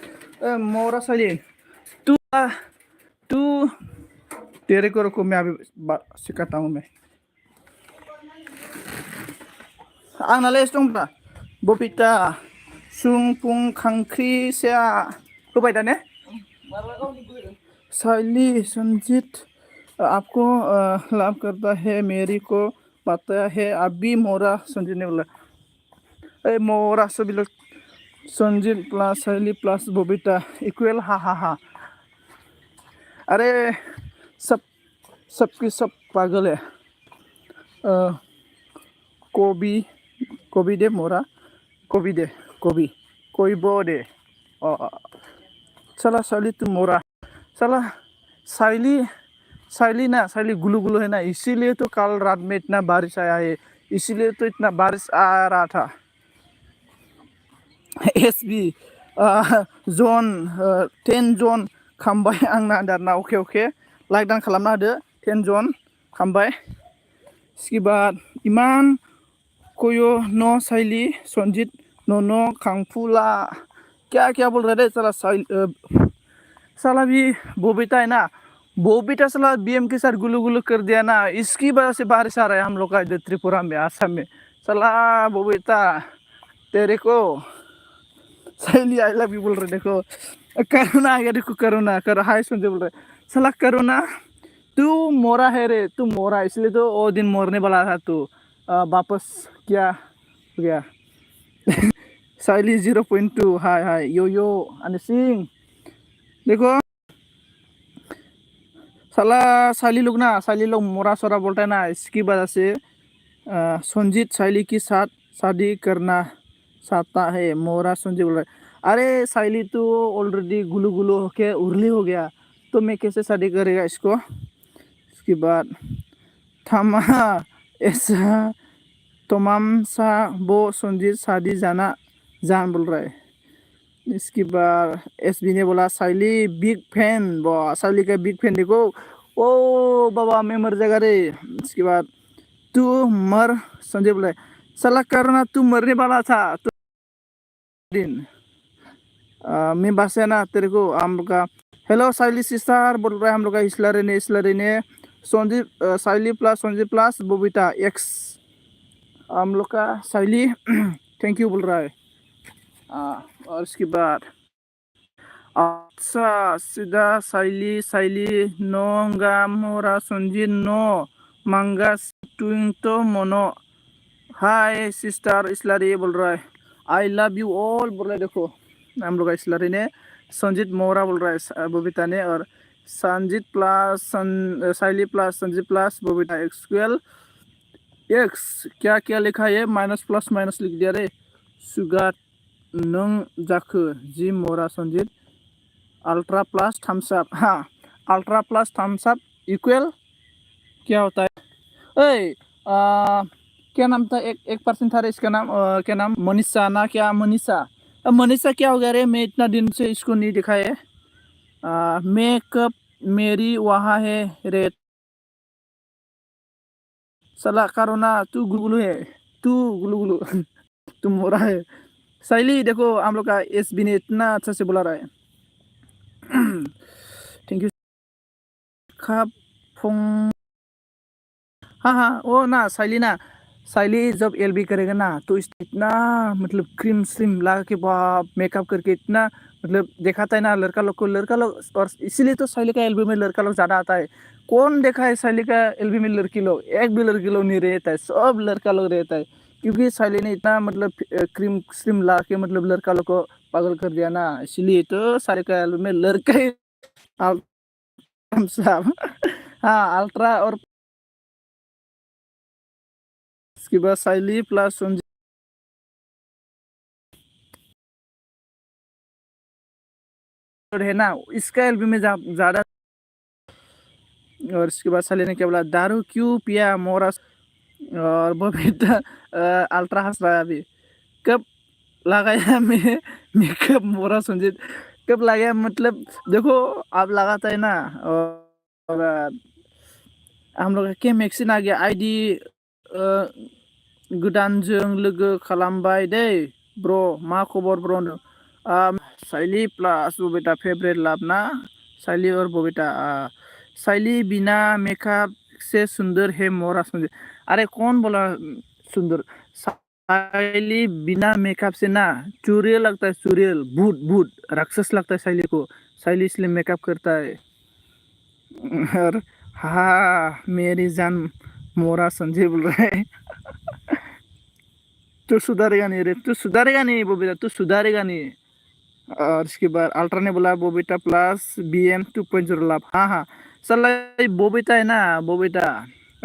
मोरा शैली तू तेरे को मैं अभी सिखाता हूँ मैं। आंनालाय एसे दंब्रा बबीता सुंपुं खांख्रि सेया होबाय दा ने शैली संजीत आपको लाभ करता है, मेरी को बताया है अभी मोरा संजीत ने बोला। मोरा सभी लोग संजीत प्लस शैली प्लस बबीता इक्वल हा। अरे सबकी सब पागल है। कोबी दे मोरा कोबी दे कोई बो दे साला शैली तू मोरा साला शैली गुलू है ना, इसीलिए तो कल रात में इतना बारिश आया है, इसीलिए तो इतना बारिश आ रहा था। SB जोन 10 जोन खामबाय आंना दाना अके लाइक डान खालामना होदो 10 जन खामबाय स्किबार इमान कोयो नो साइली संजित नो खांफुला क्या बोल रहे थे साला भी बोबिता है ना बोबिता साला बीएम के साथ गुलू गुलू कर दिया ना इसकी वजह से बारिश आ रहा है हम लोग का इधर त्रिपुरा में आसाम में साला बोबिता तेरे को सहेली आई लव यू बोल रहे देखो करुणा आ गया देखो करुणा कर हाय संजय बोल रहे साला करुणा तू मोरा है रे तू मोरा इसलिए तो वो दिन मरने वाला था तू वापस क्या हो गया साइली 0.2 हाय यो अने सिंह देखो साला साइली लोग मोरा सोरा बोलता है ना इसकी वजह से संजीत साइली के साथ शादी करना चाहता है मोरा संजीत बोल रहा है अरे साइली तो ऑलरेडी गुलू गुलू होके उर्ली हो गया तो मैं कैसे शादी करेगा इसको इसके बाद थमा ऐसा तमाम सा वो संजीत शादी जान बोल रहा है इसके बाद एसबी ने बोला साइली बिग फैन साइली का बिग फैन देखो ओ बाबा मैं मर जाएगा रे इसके बाद तू मर संजय बोला साला करना तू मरने वाला था तो दिन मैं बसे ना तेरे को हम लोग का हेलो साइली सिस्टर बोल रहा है हम लोग का इसलरी ने संजीव साइली प्लस संजीव प्लस बोबिता एक्स हम लोग का साइली थैंक यू बोल रहा है और इसके बाद अच्छा सीधा साइली नो मोरा संजीव नो मांगा टुइंग तो मोनो हाय सिस्टर इसलरी बोल रहा है आई लव यू ऑल बोल रहा है देखो हम लोग इसलरी ने संजीत मोरा बोल रहा है बबीता ने और Sanjit plus Saily plus Sanjit plus Babita एक्सक्यूएल एक्स क्या लिखा है माइनस प्लस माइनस लिख दिया रे सुगार नंग जाखो जी मोरा Sanjit ultra plus thumbs up हाँ ultra plus thumbs up equal क्या होता है क्या नाम था एक पर्सन था इसका नाम क्या नाम मनीषा ना क्या मनीषा क्या हो गया रे मैं इतना दिन से इसको नहीं दिखा है मैं कब मेरी वहाँ है रे साला करुणा तू गुलगुलू है गुलू तू मोरा है साइली देखो हम लोग का एसबी ने इतना अच्छा से बुला रहा है थैंक यू खाप फोंग हाँ वो ना साइली जब एलबी करेगा ना तो इतना मतलब क्रीम श्रीम लगा के मेकअप करके इतना मतलब दिखाता है ना लड़का लोग और इसीलिए तो साइली का एलबी में लड़का लोग ज़्यादा आता है कौन देखा है साइली का एलबी में लड़की लोग एक भी लड़की लोग नहीं रहता है सब लड़का लोग रहता है क्योंकि साइली ने इतना मतलब क्रीम श्रीम ला के मतलब लड़का लोग को पागल कर दिया ना इसलिए तो साइली का एलबी में लड़का ही हाँ अल्ट्रा और इसके बाद साइली प्लस है ना इसका एलबी में ज़्यादा और इसके बाद साइली ने क्या बोला दारू क्यों पिया मोरा और बबीता अल्ट्रा हंस रहा है अभी कब लगाया मैं मेकअप मोरा संजीत कब लगाया मतलब देखो आप लगाता है ना और हम लोग के मैक्सिन आ गया आईडी गोदानजों लोगो खालामबाय दे ब्रो मा खबर ब्रो साइली प्लस बबीता फेवरेट लाभ ना साइली और बबीता साइली बिना मेकअप से सुंदर है मोरा संजय अरे कौन बोला सुंदर साइली बिना मेकअप से ना चुड़ैल लगता है चुड़ैल भूत राक्षस लगता है साइली को साइली इसलिए मेकअप करता है और हाँ मेरी जान मोरा संजय बोल रहा है तू सुधारेगा नहीं रे तू सुधारेगा नहीं बबीता तू सुधारेगा नहीं और इसके बाद अल्ट्रा ने बोला बबीता प्लस BM 2.0 लाभ हाँ साला बबीता है ना बबीता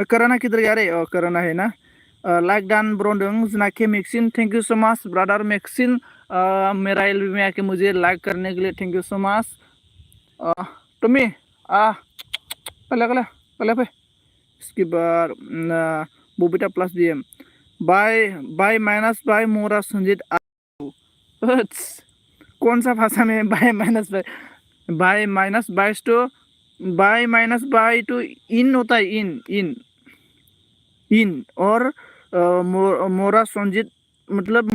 करोना किधर गया रे करोना है ना लाइक डान ब्रोंडों जनाके Maxine thank you so much brother Maxine मेरा एलबी में आके मुझे लाइक करने के लिए थैंक यू सो मच टमी कले पे इसके बाद Babita plus BM bye minus bye मोरा संजीत कौन सा भाषा में bye minus bye bye minus bye two इन होता है, इन और मोरा संजित मतलब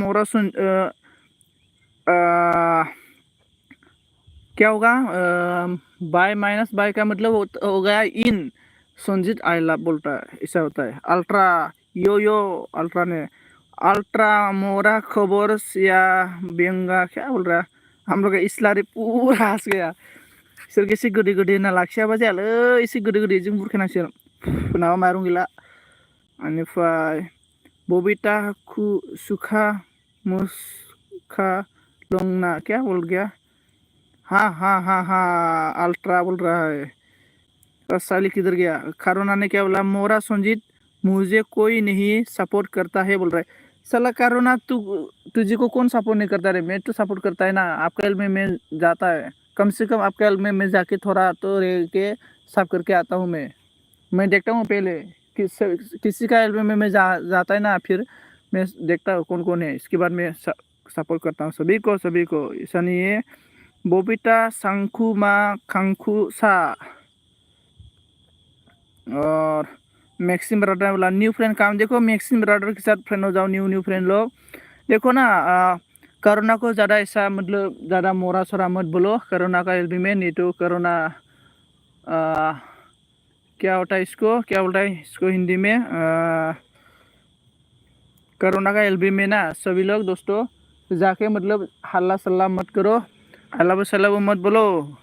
क्या होगा, बाय माइनस बाय का मतलब हो गया इन, संजीत आई लव बोलता है, ऐसा होता है। अल्ट्रा यो अल्ट्रा ने अल्ट्रा मोरा खबर या बेंगा क्या बोल रहा है, हम लोग इसलारी पूरा हंस गया। इसोर एसे गोदै गोदै होनना लाखियाबा जायालै, एसे गोदै गोदै जों बुरखायनांसिगोन नाबा माइरं गैला। बेनिफ्राय बबिता सुखा मुस्खा लंना क्या बोल गया, हाँ अल्ट्रा बोल रहा है। साली किधर गया। करुणा ने क्या बोला, मोरा संजीत मुझे कोई नहीं सपोर्ट करता है बोल रहा है। साला करुणा तुझे को कौन सपोर्ट नहीं करता रे, मैं तो सपोर्ट करता है ना। आपका एल में मैं जाता है, कम से कम आपका एल में मैं जाके थोड़ा तो रह के साफ करके आता हूँ। मैं देखता हूँ पहले किसी का एल में मैं जाता है ना, फिर मैं देखता हूँ कौन कौन है, इसके बाद मैं सपोर्ट करता हूँ सभी को। ऐसा नहीं है। बबिता सांखुमा खांखुसा और मैक्सिम ब्रदर बोला न्यू फ्रेंड काम। देखो मैक्सिम ब्रदर के साथ फ्रेंड हो जाओ, न्यू फ्रेंड लोग। देखो ना, करुणा को ज़्यादा ऐसा मतलब ज़्यादा मोरा सोरा मत बोलो। करुणा का एलबी में नहीं तो करुणा क्या होता है इसको, क्या बोलता है इसको हिंदी में, करुणा का एलबी में ना सभी लोग दोस्तों जाके मतलब हल्ला सल्ला मत करो, हल्ला सल्ला मत बोलो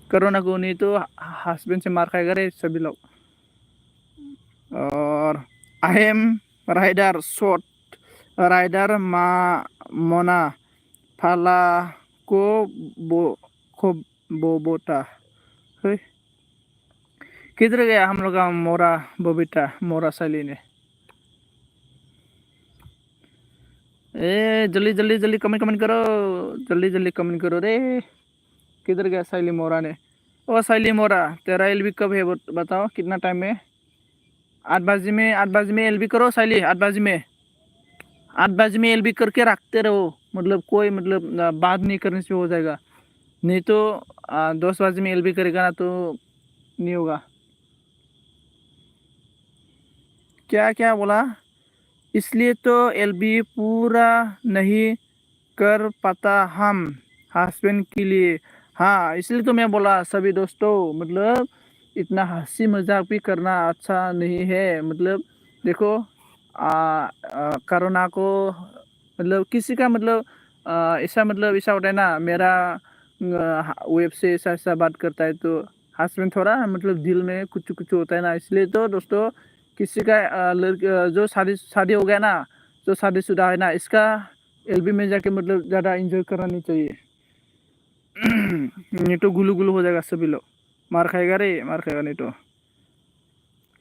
करुणा को, नहीं तो हस्बैंड से मार खाएगा रे सभी लोग। और I am rider short rider मोना फाला को बोबोटा। किधर गया हम लोग का मोरा बबीता, मोरा साली ने। जल्दी कमेंट करो, जल्दी कमेंट करो रे। किधर गया साइली मोरा ने। ओ साइली मोरा, तेरा एलबी कब है बताओ, कितना टाइम में। 8 बजे में एलबी करो साइली, 8 बजे में एलबी करके रखते रहो, मतलब कोई मतलब बात नहीं करने से हो जाएगा। नहीं तो 10 बजे में एलबी करेगा ना तो नहीं होगा। क्या बोला, इसलिए तो एलबी पूरा नहीं कर पाता हम हस्बैंड के लिए। हाँ, इसलिए तो मैं बोला सभी दोस्तों, मतलब इतना हंसी मजाक भी करना अच्छा नहीं है। मतलब देखो करुणा को मतलब किसी का मतलब ऐसा मतलब ऐसा होता है ना, मेरा वेब से ऐसा बात करता है तो हस्बैंड थोड़ा मतलब दिल में कुछ होता है ना। इसलिए तो दोस्तों किसी का जो शादी हो गया ना, जो शादीशुदा है ना, इसका एलबी में जाके मतलब ज़्यादा इंजॉय करना नहीं चाहिए। नहीं तो गुलू हो जाएगा सभी लोग, मार खाएगा नहीं तो।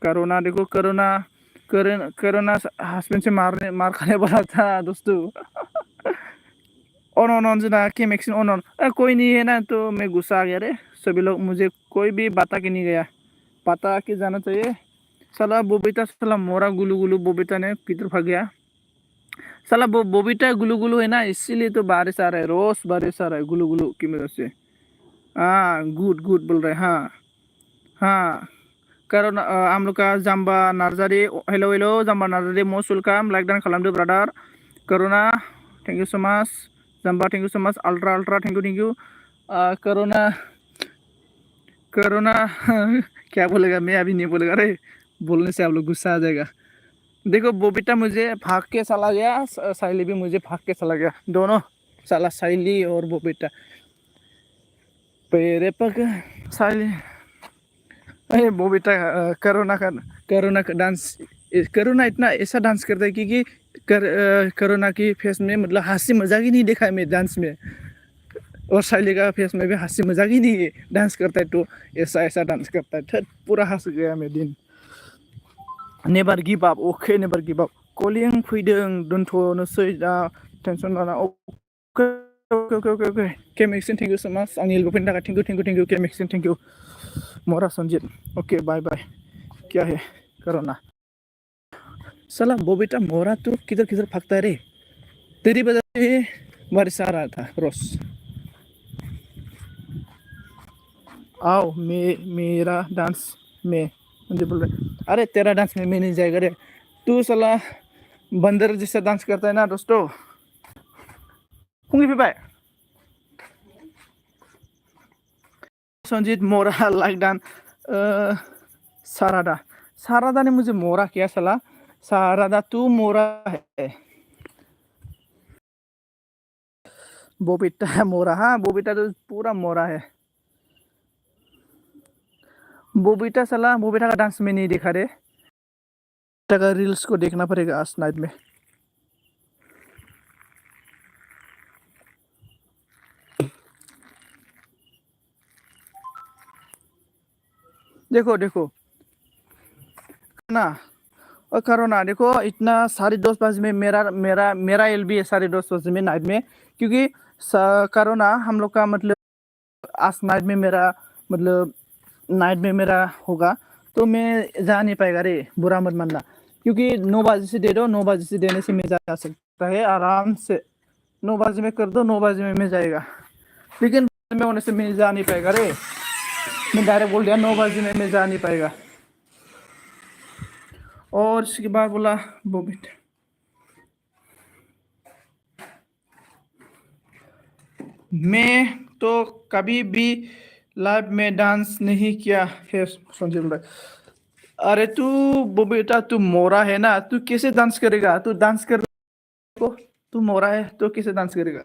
करुणा देखो, करुणा हस्बैंड से मार खाने वाला था दोस्तों। ऑन जना के मैक्सिम ऑन कोई नहीं है ना, तो मैं गुस्सा आ गया रे। सभी लोग मुझे कोई भी बता के नहीं गया, पता के जाना चाहिए। साला बबीता साला मोरा गुलू बबीता ने किधर भाग गया। साला बबीता गुलू है ना, इसीलिए तो बारिश आ रहा है, रोज बारिश आ रहा है गुलू की वजह से। हाँ गुड बोल रहे हैं। हाँ कारण हम लोग का जाम्बा Narzary, hello Jamba Narzary most welcome, like डान खालामदो brother. Karuna thank you so much, Jamba thank you so much, ultra thank you. Karuna क्या बोलेगा, मैं अभी नहीं बोलेगा रे, बोलने से आप लोग गुस्सा आ जाएगा। देखो बबीता मुझे भाग के चला गया, साइली भी मुझे भाग के चला गया, दोनों साला साइली और बबीता पेरे पक साइली। अरे बबीता करुणा का डांस, करुणा इतना ऐसा डांस करता है कि करुणा की फेस में मतलब हंसी मजाक ही नहीं देखा है मैं डांस में, और साइली का फेस में भी हंसी मजाक ही नहीं है। डांस करता है तो ऐसा डांस करता है, पूरा हंस गया मैं दिन। Never give up, okay never give up. कलिं फैदों दोनथ'नोसै दा, टेंशन लाना। ओके केमेक्सिन थैंक यू सो मच, आंनि एल्बो फैनो थाखाय थैंक यू केमेक्सिन थैंक यू। मोरा संजीत ओके बाय क्या है करुणा। साला बबीता मोरा तो किधर भागता है रे, तेरी वजह से बारिश आ रहा था रोज। आओ मेरा डांस में, मुझे बोल रहे अरे तेरा डांस में मैं नहीं जाएगा रे, तू साला बंदर जैसा डांस करता है ना दोस्तों। फैबाय संजीत मोरा लाइक डांस सारादा सारादा ने मुझे मोरा किया साला। सारादा तू मोरा है। बोबिटा मोरा, हाँ बोबिटा तो पूरा मोरा है। बोबिटा साला बोबिटा का डांस में नहीं देखा रे, का रील्स को देखना पड़ेगा आज नाइट में। देखो देखो ना, और करो ना, देखो इतना 10:30 में मेरा मेरा मेरा एल बी है 10:30 में नाइट में, क्योंकि करो ना हम लोग का मतलब आज नाइट में मेरा मतलब नाइट में मेरा होगा, तो मैं जा नहीं पाएगा रे, बुरा मत मानना। क्योंकि 9 बजे से दे दो, 9 बजे से देने से मैं जा सकता है आराम से। 9 बजे में कर दो, 9 बजे में मैं जाएगा, लेकिन में होने से मैं जा नहीं पाएगा रे। मैं डायरेक्ट बोल दिया 9 बजे में मैं जा नहीं पाएगा। और इसके बाद बोला वो भी मैं तो कभी भी लाइव में डांस नहीं किया है। संजय बोल रहा अरे तू वो बेटा तू मोरा है ना, तू कैसे डांस करेगा, तू डांस कर को, तू मोरा है तो कैसे डांस करेगा।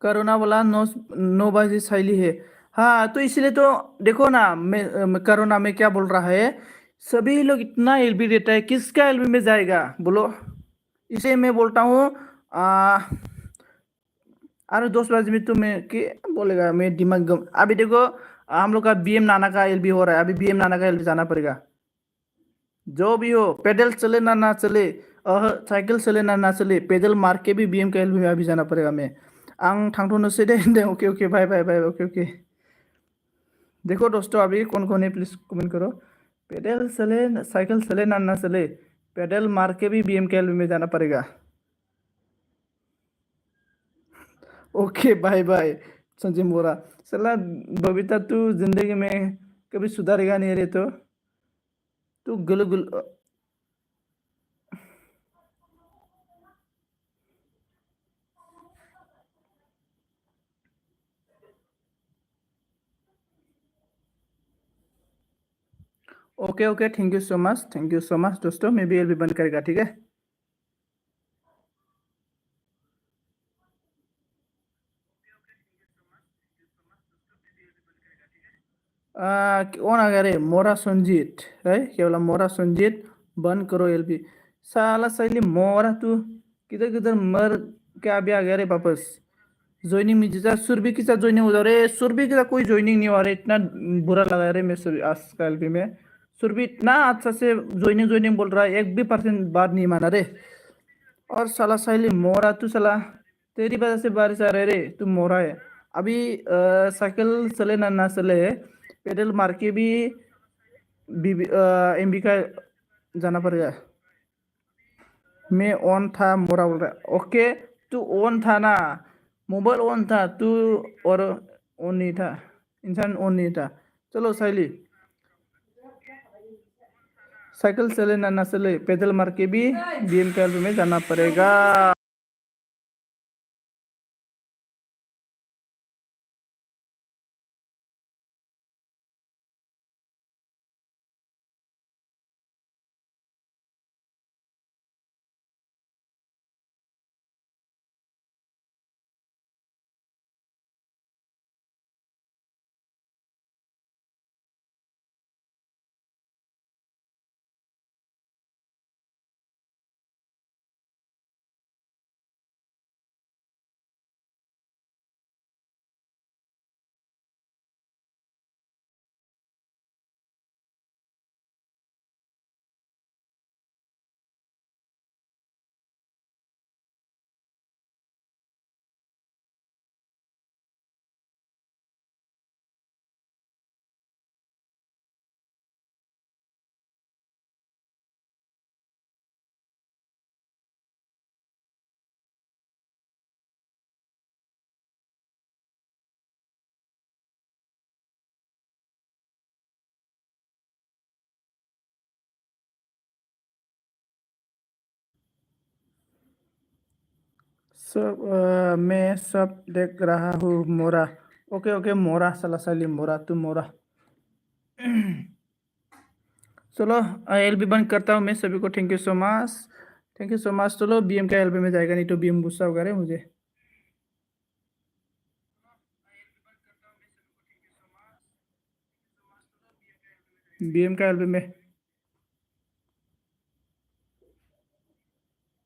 करोना बोला 9 बजे शैली है। हाँ तो इसलिए तो देखो ना, करोना में क्या बोल रहा है, सभी लोग इतना एलबी देता है, किसका एलबी में जाएगा बोलो। इसे मैं बोलता हूँ आ, अरे 10 बजे में तो मैं क्या बोलेगा, मैं दिमाग अभी देखो हम लोग का बीएम नाना का एलबी हो रहा है, अभी बीएम नाना का एलबी जाना पड़ेगा। जो भी हो, पैदल चले ना ना चले, साइकिल चले ना ना चले, पैदल मार के भी बीएम का एलबी में अभी जाना पड़ेगा। मैं आं थांथ'नोसै दे दे ओके ओके बाय बाय बाय ओके ओके। देखो दोस्तों अभी कौन कौन है प्लीज कमेंट करो। पैदल चले साइकिल चले ना ना चले, पैदल मार के भी बीएम के एलबी में जाना पड़ेगा। ओके बाय बाय संजय मोरा। सला बबीता तू जिंदगी में कभी सुधारेगा नहीं रे, तो तू Gul Gul. Okay okay thank you so much, thank you so much दोस्तों, मैं भी एलबी बंद करेगा ठीक है। कौन आ गया रे, मोरा संजीत है क्या बोला, मोरा संजीत बंद करो एलबी। साला सही मोरा तू किधर किधर मर के अभी आ गया रे वापस। ज्वाइनिंग में जा, सुरभि के साथ ज्वाइनिंग हो जा रहे, सुरभि के साथ कोई ज्वाइनिंग नहीं हो रहा है, इतना बुरा लगा रे मैं आज का एलबी में। सुरभि इतना अच्छा से ज्वाइनिंग ज्वाइनिंग बोल रहा है, 1 भी % बात नहीं माना रे। और साला साइली मोरा तू साला, तेरी वजह से बारिश आ रही रे, तू मोरा है। अभी साइकिल चले ना ना चले, पेडल मार के भी एमबी का जाना पड़ेगा। मैं ऑन था, मोरा बोल रहा ओके। तू ऑन था ना, मोबाइल ऑन था तू, और ऑन नहीं था, इंसान ऑन नहीं था। चलो साइली साइकिल चले ना ना चले, पैदल मार के भी बीएम के में जाना पड़ेगा। मैं सब देख रहा हूँ मोरा। ओके ओके मोरा साला साली मोरा तू मोरा। चलो एलबी बंद करता हूँ मैं सभी को। Thank you so much, thank you so much. चलो बीएम का एलबी में जाएगा, नहीं तो बीएम गुस्सा होगा रे मुझे। बीएम का एलबी में